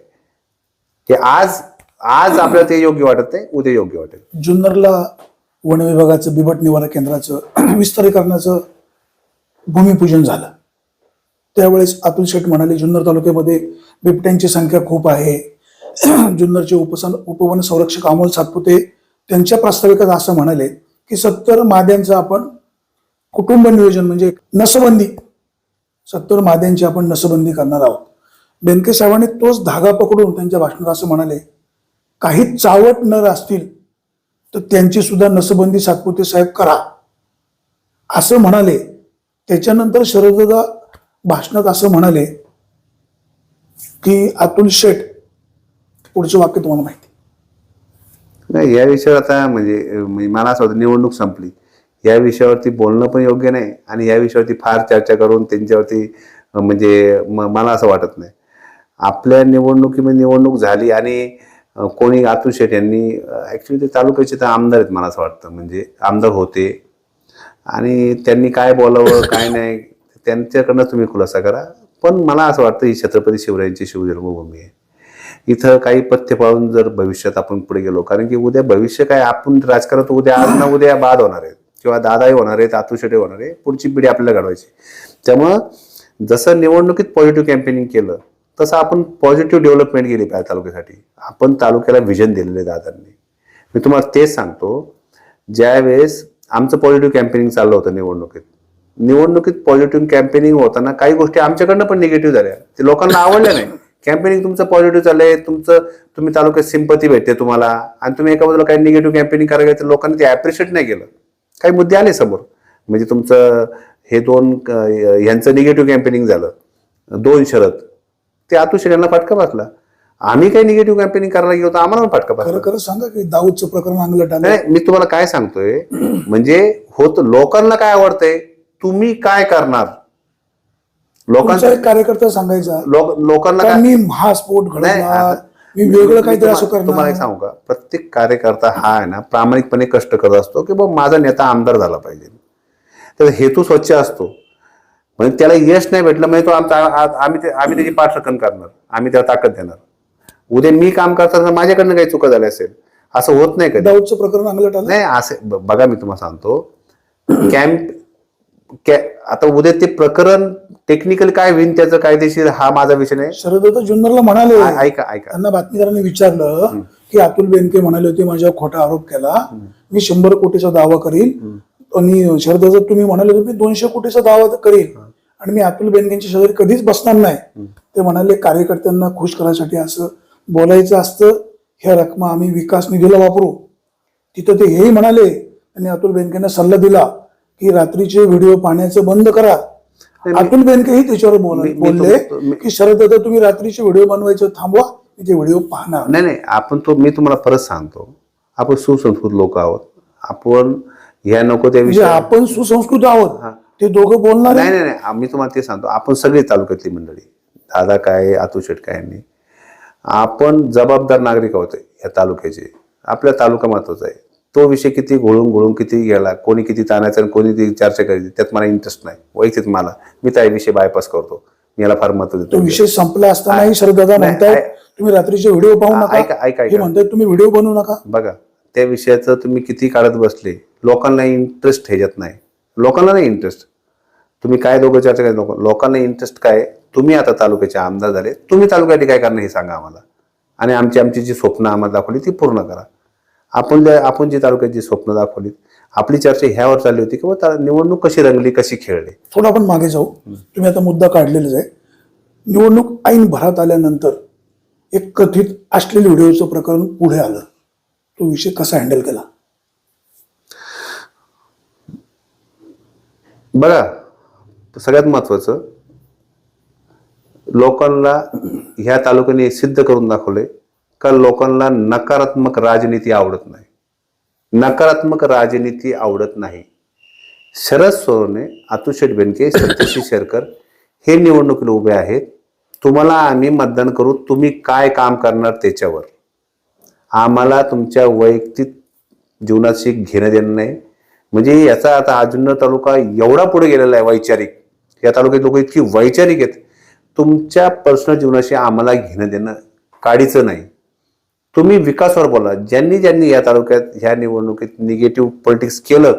हे आज आपल्याला ते योग्य वाटत नाही, उद्या योग्य वाटेल. जुन्नरला वन विभागाचं बिबट निवारा केंद्राचं विस्तारीकरणाचं भूमिपूजन झालं. त्यावेळेस अतुल शेठ म्हणाले, जुन्नर तालुक्यामध्ये बिबट्यांची संख्या खूप आहे. जुन्नरचे उपवन संरक्षक अमोल सातपुते त्यांच्या प्रास्ताविकात असं म्हणाले की 70 माद्यांचं आपण कुटुंब नियोजन म्हणजे नसबंदी, 70 माद्यांची आपण नसबंदी करणार आहोत. बेनके साहेबांनी तोच धागा पकडून त्यांच्या भाषणात असं म्हणाले, काही चावट नर असतील तर त्यांची सुद्धा नसबंदी सातपुते साहेब करा असं म्हणाले. त्याच्यानंतर शरददादा भाषणात असं म्हणाले की अतुल शेठ, पुढचं वाक्य तुम्हाला माहिती नाही. या विषयावर आता म्हणजे मला असं होतं, निवडणूक संपली, या विषयावरती बोलणं पण योग्य नाही आणि या विषयावरती फार चर्चा करून त्यांच्यावरती म्हणजे मला असं वाटत नाही. आपल्या निवडणुकीमध्ये निवडणूक झाली आणि कोणी अतुल शेठ यांनी ऍक्च्युली ते तालुक्याचे तर आमदार आहेत, मला असं वाटतं, म्हणजे आमदार होते आणि त्यांनी काय बोलावं काय नाही त्यांच्याकडनं तुम्ही खुलासा करा. पण मला असं वाटतं ही छत्रपती शिवरायांची शिवजन्मभूमी आहे. इथं काही पथ्य पाळून जर भविष्यात आपण पुढे गेलो, कारण की उद्या भविष्य काय, आपण राजकारण उद्या आज ना उद्या बाद होणार आहेत किंवा दादाही होणार आहेत, अतुल शेठ होणार आहे, पुढची पिढी आपल्याला घडवायची. त्यामुळं जसं निवडणुकीत पॉझिटिव्ह कॅम्पेनिंग केलं तसं आपण पॉझिटिव्ह डेव्हलपमेंट केली पाहिजे तालुक्यासाठी. आपण तालुक्याला व्हिजन दिलेले दादांनी. मी तुम्हाला तेच सांगतो, ज्यावेळेस आमचं पॉझिटिव्ह कॅम्पेनिंग चाललं होतं निवडणुकीत पॉझिटिव्ह कॅम्पेनिंग होताना काही गोष्टी आमच्याकडनं पण निगेटिव्ह झाल्या, ते लोकांना आवडल्या नाही. कॅम्पेनिंग तुमचं पॉझिटिव्ह चाललंय, तुम्ही तालुक्यात सिंपती भेटते तुम्हाला, आणि तुम्ही एका बाजूला काही निगेटिव्ह कॅम्पेनिंग करायला तर लोकांनी ते ॲप्रिशिएट नाही केलं. काही मुद्दे आले समोर, म्हणजे तुमचं हे 2 ह्यांचं निगेटिव्ह कॅम्पेनिंग झालं, 2 शरद, ते अतुल शेठ यांना फटका बसला. आम्ही काही निगेटिव्ह कॅम्पेनिंग करायला गेलो तर आम्हाला पण फटका बसला. खरं सांगा की दाऊदचं प्रकरण अंगलट आलं. नाही, मी तुम्हाला काय सांगतोय, म्हणजे लोकांना काय आवडतंय, तुम्ही काय करणार, लोकांचा कार्यकर्ता सांगायचा लोकांना काय, मी महास्फोट घडवणार, मी वेगळं काहीतरी असं करणार. तुम्हाला एक सांगू का, प्रत्येक कार्यकर्ता हा आहे ना प्रामाणिकपणे कष्ट करत असतो की बाबा माझा नेता आमदार झाला पाहिजे, तर हेतू स्वच्छ असतो. म्हणजे त्याला यश नाही भेटलं म्हणजे तो आमचा आम्ही त्याची पाठराखण करणार, आम्ही त्याला ताकद देणार. उद्या मी काम करताना माझ्याकडनं काही चुका झाल्या असेल असं होत नाही कधी. दाऊदचं प्रकरण अंगलट आलं. नाही असे बघा मी तुम्हाला सांगतो आता उद्या ते प्रकरण टेक्निकल काय होईल त्याचं कायदेशीर हा माझा विषय नाही. शरद जुन्नरला म्हणाले, ऐका त्यांना बातमीदारांनी विचारलं की अतुल बेनके म्हणाले होते माझ्यावर खोटा आरोप केला, मी 100 कोटीचा दावा करील, आणि शरद तुम्ही म्हणाले होते मी 200 कोटीचा दावा करील आणि मी अतुल बेनकेंच्या शेजारी कधीच बसणार नाही. ते म्हणाले कार्यकर्त्यांना खुश करायसाठी असं बोलायचं असतं, ह्या रक्कम आम्ही विकास निधीला वापरू. तिथं ते हेही म्हणाले आणि अतुल बेनकेंना सल्ला दिला की रात्रीचे व्हिडिओ पाहण्याचं बंद करा. अतुल बेनकेही त्याच्यावर बोलले की शरद तुम्ही रात्रीचे व्हिडिओ बनवायचं थांबवा, मी ते व्हिडिओ पाहणार नाही. मी तुम्हाला परत सांगतो, आपण सुसंस्कृत लोक आहोत, आपण ह्या नको त्या म्हणजे आपण सुसंस्कृत आहोत, ते दोघं बोलणार नाही. मी तुम्हाला ते सांगतो, आपण सगळी तालुक्यातली मंडळी, दादा काय, अतुल शेट काय नाही, आपण जबाबदार नागरिक आहोत या तालुक्याचे. आपला तालुका महत्वाचा आहे. तो विषय किती घोळून किती गेला, कोणी किती ताणायचं आणि कोणी ती चर्चा करायची त्यात मला इंटरेस्ट नाही. वैयक्तिक मी त्या विषय बायपास करतो, मी याला फार महत्व देतो. तो विषय संपला असतानाही शरददादा म्हणतायत तुम्ही रात्रीचे व्हिडिओ पाहू नका, ऐका हे म्हणतायत तुम्ही व्हिडिओ बनवू नका. बघा त्या विषयाचं तुम्ही किती काढत बसले, लोकांना इंटरेस्ट ह्याच्यात नाही. लोकांना नाही इंटरेस्ट, तुम्ही काय दोघं चर्चा करायचं, लोकांना इंटरेस्ट काय, तुम्ही आता तालुक्याचे आमदार झाले, तुम्ही तालुक्यासाठी काय करणार हे सांगा आम्हाला, आणि आमची जी स्वप्न आम्हाला दाखवली ती पूर्ण करा. आपण जी तालुक्याची स्वप्न दाखवली, आपली चर्चा ह्यावर चालली होती की निवडणूक कशी रंगली, कशी खेळली. थोडं आपण मागे जाऊ. तुम्ही आता मुद्दा काढलेलाच आहे. निवडणूक ऐन भरात आल्यानंतर एक कथित अश्लील व्हिडिओचं प्रकरण पुढे आलं, तो विषय कसा हँडल केला? बघा सगळ्यात महत्वाचं, लोकांना ह्या तालुक्याने सिद्ध करून दाखवले का लोकांना नकारात्मक राजनीती आवडत नाही. नकारात्मक राजनीती आवडत नाही. शरद सोनवणे, अतुल शेठ बेनके, सत्यशील शेरकर हे निवडणुकीला उभे आहेत. तुम्हाला आम्ही मतदान करू, तुम्ही काय काम करणार त्याच्यावर. आम्हाला तुमच्या वैयक्तिक जीवनाशी घेणं देणं नाही. म्हणजे याचा आता हा जुन्नर तालुका एवढा पुढे गेलेला आहे वैचारिक, या तालुक्यात लोक इतकी वैचारिक आहेत, तुमच्या पर्सनल जीवनाशी आम्हाला घेणं देणं काडीचं नाही. तुम्ही विकासावर बोला. ज्यांनी या तालुक्यात ह्या निवडणुकीत निगेटिव्ह पॉलिटिक्स केलं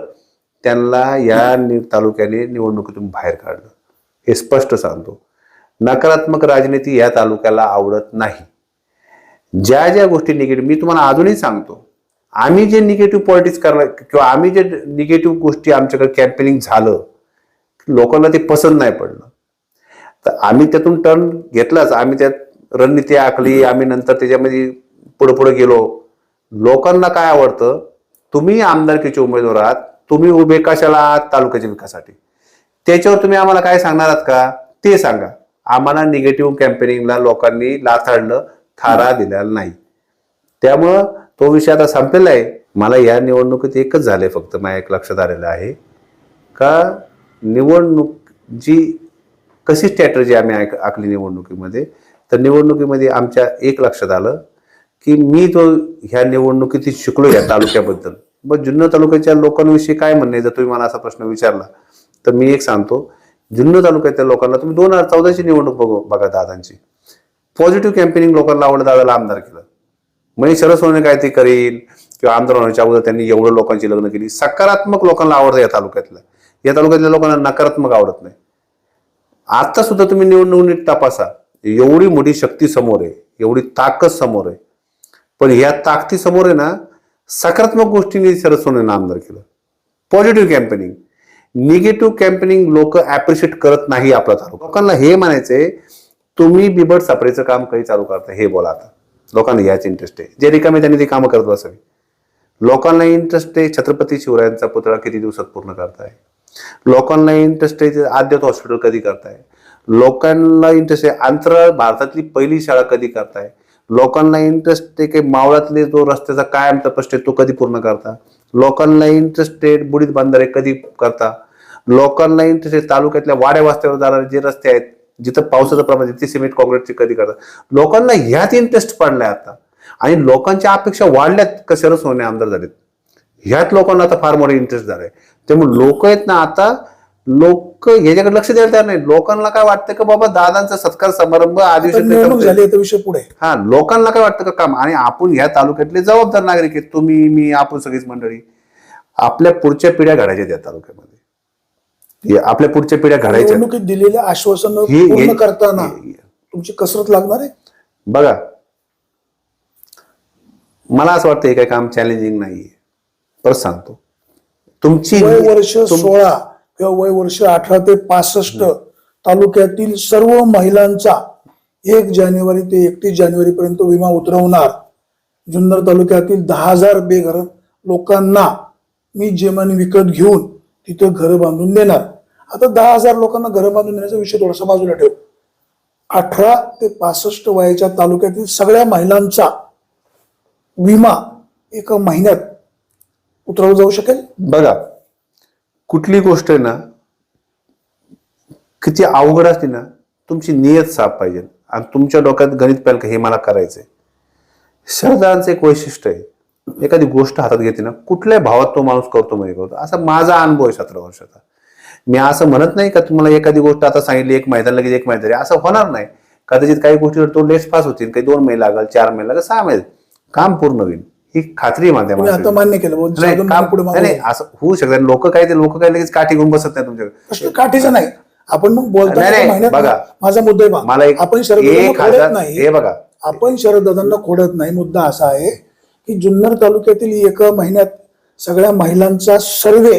त्यांना या तालुक्याने निवडणुकीतून बाहेर काढलं, हे स्पष्ट सांगतो. नकारात्मक राजनीती या तालुक्याला आवडत नाही. ज्या गोष्टी निगेटिव्ह, मी तुम्हाला अजूनही सांगतो, आम्ही जे निगेटिव्ह पॉलिटिक्स करणार किंवा आम्ही जे निगेटिव्ह गोष्टी आमच्याकडे कॅम्पेनिंग झालं, लोकांना ते पसंत नाही पडलं, तर आम्ही त्यातून टर्न घेतलाच. आम्ही त्यात रणनीती आखली, आम्ही नंतर त्याच्यामध्ये पुढे गेलो. लोकांना काय आवडतं, तुम्ही आमदारकीचे उमेदवार आहात, तुम्ही उभे कशाला आहात, तालुक्याच्या विकासासाठी. त्याच्यावर तुम्ही आम्हाला काय सांगणार आहात का ते सांगा. आम्हाला निगेटिव्ह कॅम्पेनिंगला लोकांनी लाथाडलं, थारा दिलेला नाही. त्यामुळं तो विषय आता संपलेला आहे. मला या निवडणुकीत एकच झालंय फक्त, माझ्या एक लक्षात आलेलं आहे का निवडणूक जी कशी स्ट्रॅटर्जी आम्ही आखली निवडणुकीमध्ये, तर निवडणुकीमध्ये आमच्या एक लक्षात आलं की मी जो ह्या निवडणुकीत शिकलो या तालुक्याबद्दल. मग जुन्नर तालुक्याच्या लोकांविषयी काय म्हणणे, जर तुम्ही मला असा प्रश्न विचारला तर मी एक सांगतो, जुन्नर तालुक्याच्या लोकांना तुम्ही 2014ची निवडणूक बघा दादांची, पॉझिटिव्ह कॅम्पेनिंग लोकांना आवडत, दादाला आमदार केलं. म्हणजे शरद सोनवणे काय ते करील किंवा आमदार होण्याच्या अगोदर त्यांनी एवढं लोकांची लग्न केली. सकारात्मक लोकांना आवडतं या तालुक्यातल्या लोकांना नकारात्मक आवडत नाही. आता सुद्धा तुम्ही निवडणूक नीट तपासा, एवढी मोठी शक्ती समोर आहे, एवढी ताकद समोर आहे, पण ह्या ताकदीसमोर आहे ना सकारात्मक गोष्टींनी शरद सोनवणे आमदार केलं. पॉझिटिव्ह कॅम्पेनिंग, निगेटिव्ह कॅम्पेनिंग लोक ऍप्रिशिएट करत नाही आपला तालुका. लोकांना हे म्हणायचंय तुम्ही बिबट सापडेचं काम काही चालू करता, हे बोला. आता लोकांना याच इंटरेस्ट आहे, जे रिकामे त्यांनी ते कामं करत बसावी. लोकांना इंटरेस्ट आहे छत्रपती शिवरायांचा पुतळा किती दिवसात पूर्ण करताय, लोकांना इंटरेस्ट आहे आद्यत हॉस्पिटल कधी करताय, लोकांना इंटरेस्ट आहे अंतराळ भारतातली पहिली शाळा कधी करताय, लोकांना इंटरेस्ट आहे की मावळातले जो रस्त्याचा कायमचा प्रश्न आहे तो कधी पूर्ण करता, लोकांना इंटरेस्ट आहे बुडीत बांधारे कधी करता, लोकांना इंटरेस्ट आहे तालुक्यातल्या वाड्या वास्त्यावर जाणारे जे रस्ते आहेत जिथं पावसाचं प्रमाण तिथे सिमेंट कॉन्क्रीटचे कधी करता. लोकांना ह्यात इंटरेस्ट पडलाय आता, आणि लोकांच्या अपेक्षा वाढल्यात का शरद सोनवणे आमदार झालेत, ह्यात लोकांना आता फार मोठा इंटरेस्ट झालाय. त्यामुळे लोक आहेत ना आता लोक याच्याकडे लक्ष द्यायला तयार नाही. लोकांना काय वाटतं की बाबा दादांचा सत्कार समारंभ आता निवडणूक झाली आहे तर विषय पुढे. हा, लोकांना काय वाटतं का काम, आणि आपण ह्या तालुक्यातले जबाबदार नागरिक आहेत, तुम्ही मी आपण सगळीच मंडळी. आपल्या पुढच्या पिढ्या घडायच्या त्या तालुक्यामध्ये, आपल्या पुढच्या पिढ्या घडायच्या. निवडणुकीत दिलेले आश्वासन पूर्ण करताना तुमची कसरत लागणार आहे. बघा, मला असं वाटतं हे काही काम चॅलेंजिंग नाहीये. परत सांगतो, तुमची वय वर्ष 16 किंवा वय वर्ष 18 ते 65 तालुक्यातील सर्व महिलांचा 1 जानेवारी ते 31 जानेवारी पर्यंत विमा उतरवणार. जुन्नर तालुक्यातील 10,000 बेघर लोकांना मी जेमानी विकत घेऊन तिथं घरं बांधून देणार. आता 10,000 लोकांना घरं बांधून देण्याचा विषय थोडासा बाजूला ठेव. 18 ते 65 वयाच्या तालुक्यातील सगळ्या महिलांचा विमा 1 महिन्यात उतरवला जाऊ शकेल. बघा, कुठली गोष्ट आहे ना किती अवघड असते ना, तुमची नियत साफ पाहिजे आणि तुमच्या डोक्यात गणित पाहिजे हे मला करायचंय. शरदांचं एक वैशिष्ट्य आहे, एखादी गोष्ट हातात घेते ना, कुठल्या भावात तो माणूस करतो म्हणजे करतो. असा माझा अनुभव आहे 17 वर्षाचा. मी असं म्हणत नाही का तुम्हाला एखादी गोष्ट आता सांगितली 1 महिना लगेच 1 महिना, असं होणार नाही. कदाचित काही गोष्टी तो लेट पास होतील, काही 2 महिने लागल, 4 महिने लागल, 6 महिने काम पूर्ण होईल, ही खात्री माझ्या. आता मान्य केलं नाही, असं होऊ शकतं. लोक काय लगेच काठी घेऊन बसत नाही तुमच्याकडे. काठीचं नाही, आपण मग बोलतो. बघा, माझा मुद्दा आहे, मला आपण शरददादांना खोडत नाही. हे बघा, आपण शरददादांना खोडत नाही. मुद्दा असा आहे की जुन्नर तालुक्यातील 1 महिन्यात सगळ्या महिलांचा सर्वे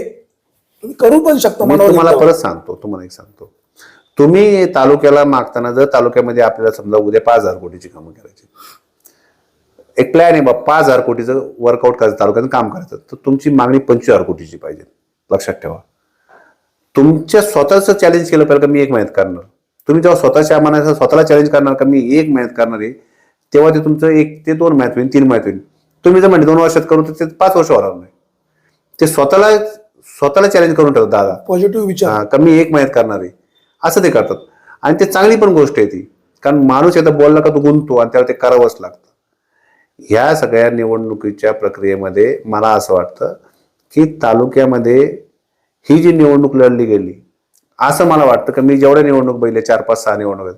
तुम्ही करू पण शकता. मी तुम्हाला परत सांगतो, तुम्हाला एक सांगतो, तुम्ही तालुक्याला मागताना जर तालुक्यामध्ये आपल्याला समजा उद्या 5,000 कोटीची कामं करायची, एक प्लॅन आहे बाबा 5,000 कोटीचं वर्कआउट करायचं, तालुक्यात काम करायचं, तर तुमची मागणी 25,000 कोटीची पाहिजे. लक्षात ठेवा, तुमच्या स्वतःच चॅलेंज केलं पाहिजे का मी 1 महिन्यात करणार. तुम्ही जेव्हा स्वतःच्या मनाचं स्वतःला चॅलेंज करणार का मी 1 महिन्यात करणार आहे, तेव्हा ते तुमचं 1 ते 2 महिन्यात होईल, 3 महिन्यात होईल. तुम्ही जर म्हणजे 2 वर्षात करू तर ते 5 वर्ष होणार नाही. ते स्वतःला चॅलेंज करून ठेवतात दादा, पॉझिटिव्ह विचार का मी 1 महिन्यात करणार आहे, असं ते करतात. आणि ते चांगली पण गोष्ट आहे ती, कारण माणूस एकदा बोलला का तो गुंततो आणि त्याला ते करावंच लागतं. ह्या सगळ्या निवडणुकीच्या प्रक्रियेमध्ये मला असं वाटतं की तालुक्यामध्ये ही जी निवडणूक लढली गेली, असं मला वाटतं की मी जेवढ्या निवडणूक बघितल्या 4, 5, 6 निवडणूक आहेत,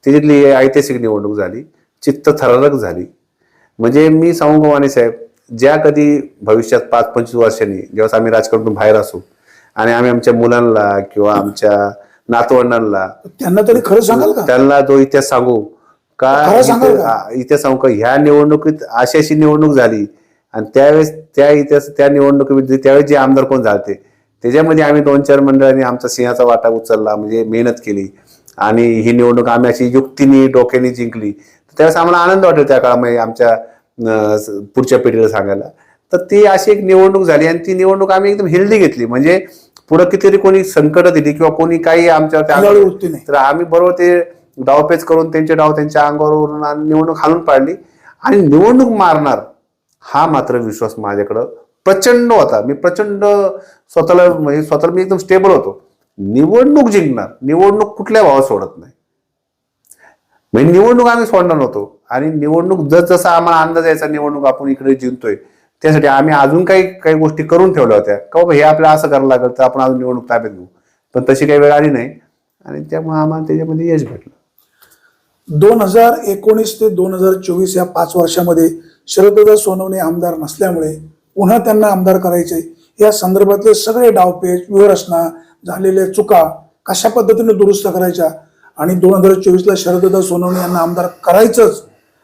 त्याच्यातली ऐतिहासिक निवडणूक झाली, चित्त थरारक झाली. म्हणजे मी सांगू वाणी साहेब, ज्या कधी भविष्यात 5-25 वर्षांनी जेव्हा आम्ही राजकारणातून बाहेर असू आणि आम्ही आमच्या मुलांना किंवा आमच्या नातवंडांना त्यांना तरी खरं सांगाल का, त्यांना तो इतिहास सांगू का, इतिहास सांगू का ह्या निवडणुकीत अशी निवडणूक झाली आणि त्यावेळेस त्या निवडणुकीमध्ये त्यावेळेस जे आमदार कोण झाले त्याच्यामध्ये आम्ही 2-4 मंडळांनी आमचा सिंहाचा वाटा उचलला, म्हणजे मेहनत केली आणि ही निवडणूक आम्ही अशी युक्तीने डोक्याने जिंकली. त्यावेळेस आम्हाला आनंद वाटेल त्या काळामध्ये आमच्या पुढच्या पिढीला सांगायला. तर ती अशी एक निवडणूक झाली आणि ती निवडणूक आम्ही एकदम हेल्दी घेतली. म्हणजे पुढे कितीतरी कोणी संकट दिली किंवा कोणी काही आमच्या तर आम्ही बरोबर ते डावपेच करून त्यांचे डाव त्यांच्या अंगावर निवडणूक हाणून पाडली आणि निवडणूक मारणार हा मात्र विश्वास माझ्याकडं प्रचंड होता. मी प्रचंड स्वतःला मी एकदम स्टेबल होतो. निवडणूक जिंकणार, निवडणूक कुठल्या भावात सोडत नाही, म्हणजे निवडणूक आम्ही सोडणार नव्हतो. आणि निवडणूक जसा आम्हाला अंदाज यायचा निवडणूक आपण इकडे जिंकतोय, त्यासाठी आम्ही अजून काही गोष्टी करून ठेवल्या होत्या का बाबा हे आपल्याला असं करायला लागलं तर आपण अजून निवडणूक ताब्यात घेऊ. पण तशी काही वेळ आली नाही आणि त्यामुळे आम्हाला त्याच्यामध्ये यश भेटलं. 2019 ते 2024 या 5 वर्षामध्ये शरददादा सोनवणे आमदार नसल्यामुळे पुन्हा त्यांना आमदार करायचे, या संदर्भातले सगळे डावपेच, व्यूहरचना, झालेल्या चुका कशा पद्धतीने दुरुस्त करायच्या आणि 2024ला शरददादा सोनवणे यांना आमदार करायचंच,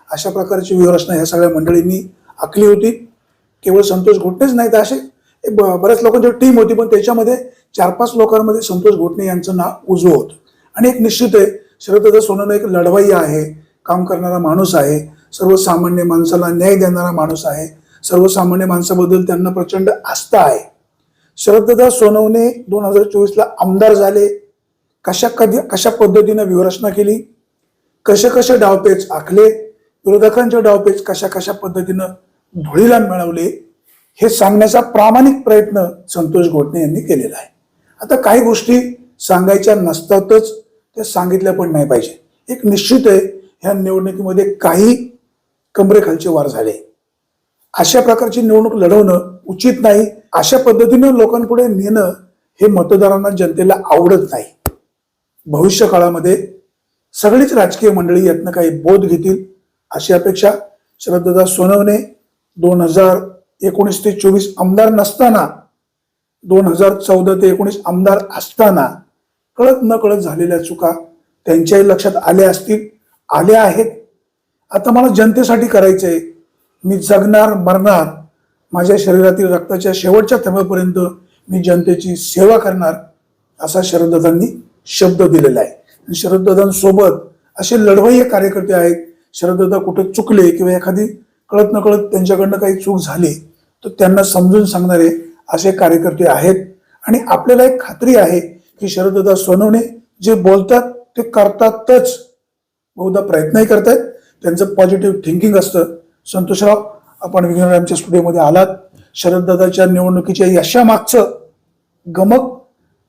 अशा प्रकारची व्यूहरचना ह्या सगळ्या मंडळींनी आखली होती. केवळ संतोष घोटणेच नाही तर असे बऱ्याच लोकांची टीम होती, पण त्याच्यामध्ये 4-5 लोकांमध्ये संतोष घोटणे यांचं नाव उजवं होतं. आणि एक निश्चित आहे, शरददादा सोनवणे एक लढवय्या आहे, काम करणारा माणूस आहे, सर्वसामान्य माणसाला न्याय देणारा माणूस आहे, सर्वसामान्य माणसाबद्दल त्यांना प्रचंड आस्था आहे. शरददादा सोनवणे 2024ला आमदार झाले, कशा पद्धतीने व्यूहरचना केली, कसे डावपेच आखले, विरोधकांचे डावपेच कशा पद्धतीनं धुळीला मिळवले, हे सांगण्याचा प्रामाणिक प्रयत्न संतोष घोटणे यांनी केलेला आहे. आता काही गोष्टी सांगायच्या नसतातच, त्या सांगितल्या पण नाही पाहिजे. एक निश्चित आहे, ह्या निवडणुकीमध्ये काही कमरेखालचे वार झाले. अशा प्रकारची निवडणूक लढवणं उचित नाही. अशा पद्धतीनं लोकांपुढे नेणं हे मतदारांना जनतेला आवडत नाही. भविष्य काळामध्ये सगळीच राजकीय मंडळी यातनं काही बोध घेतील अशी अपेक्षा शरददादा सोनवणे 2019 ते 24 आमदार नसताना 2014 ते 19 आमदार असताना कळत न कळत झालेल्या चुका त्यांच्याही लक्षात आल्या असतील, आल्या आहेत. आता मला जनतेसाठी करायचंय, मी जगणार मरणार, माझ्या शरीरातील रक्ताच्या शेवटच्या थेंबापर्यंत मी जनतेची सेवा करणार असा शरददादांनी शब्द दिलेला आहे. शरददादांसोबत असे लढवय्ये कार्यकर्ते आहेत. शरददादा कुठे चुकले किंवा एखादी कळत न कळत त्यांच्याकडनं काही चूक झाली तर त्यांना समजून सांगणारे असे कार्यकर्ते आहेत. आणि आपल्याला एक खात्री आहे की शरददादा सोनवणे जे बोलतात ते करतातच, बहुधा प्रयत्नही करतायत. त्यांचं पॉझिटिव्ह थिंकिंग असतं. संतोषराव, आपण विघ्नर आमच्या स्टुडिओमध्ये आलात. शरददादाच्या निवडणुकीच्या यशामागचं गमक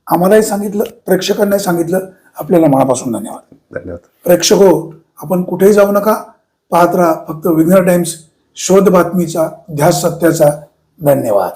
आम्हालाही सांगितलं, प्रेक्षकांनाही सांगितलं. आपल्याला मनापासून धन्यवाद. धन्यवाद. प्रेक्षक हो, आपण कुठेही जाऊ नका, पाहत राहा फक्त विघ्नर टाइम्स, शोध बातमीचा, ध्यास सत्याचा. धन्यवाद.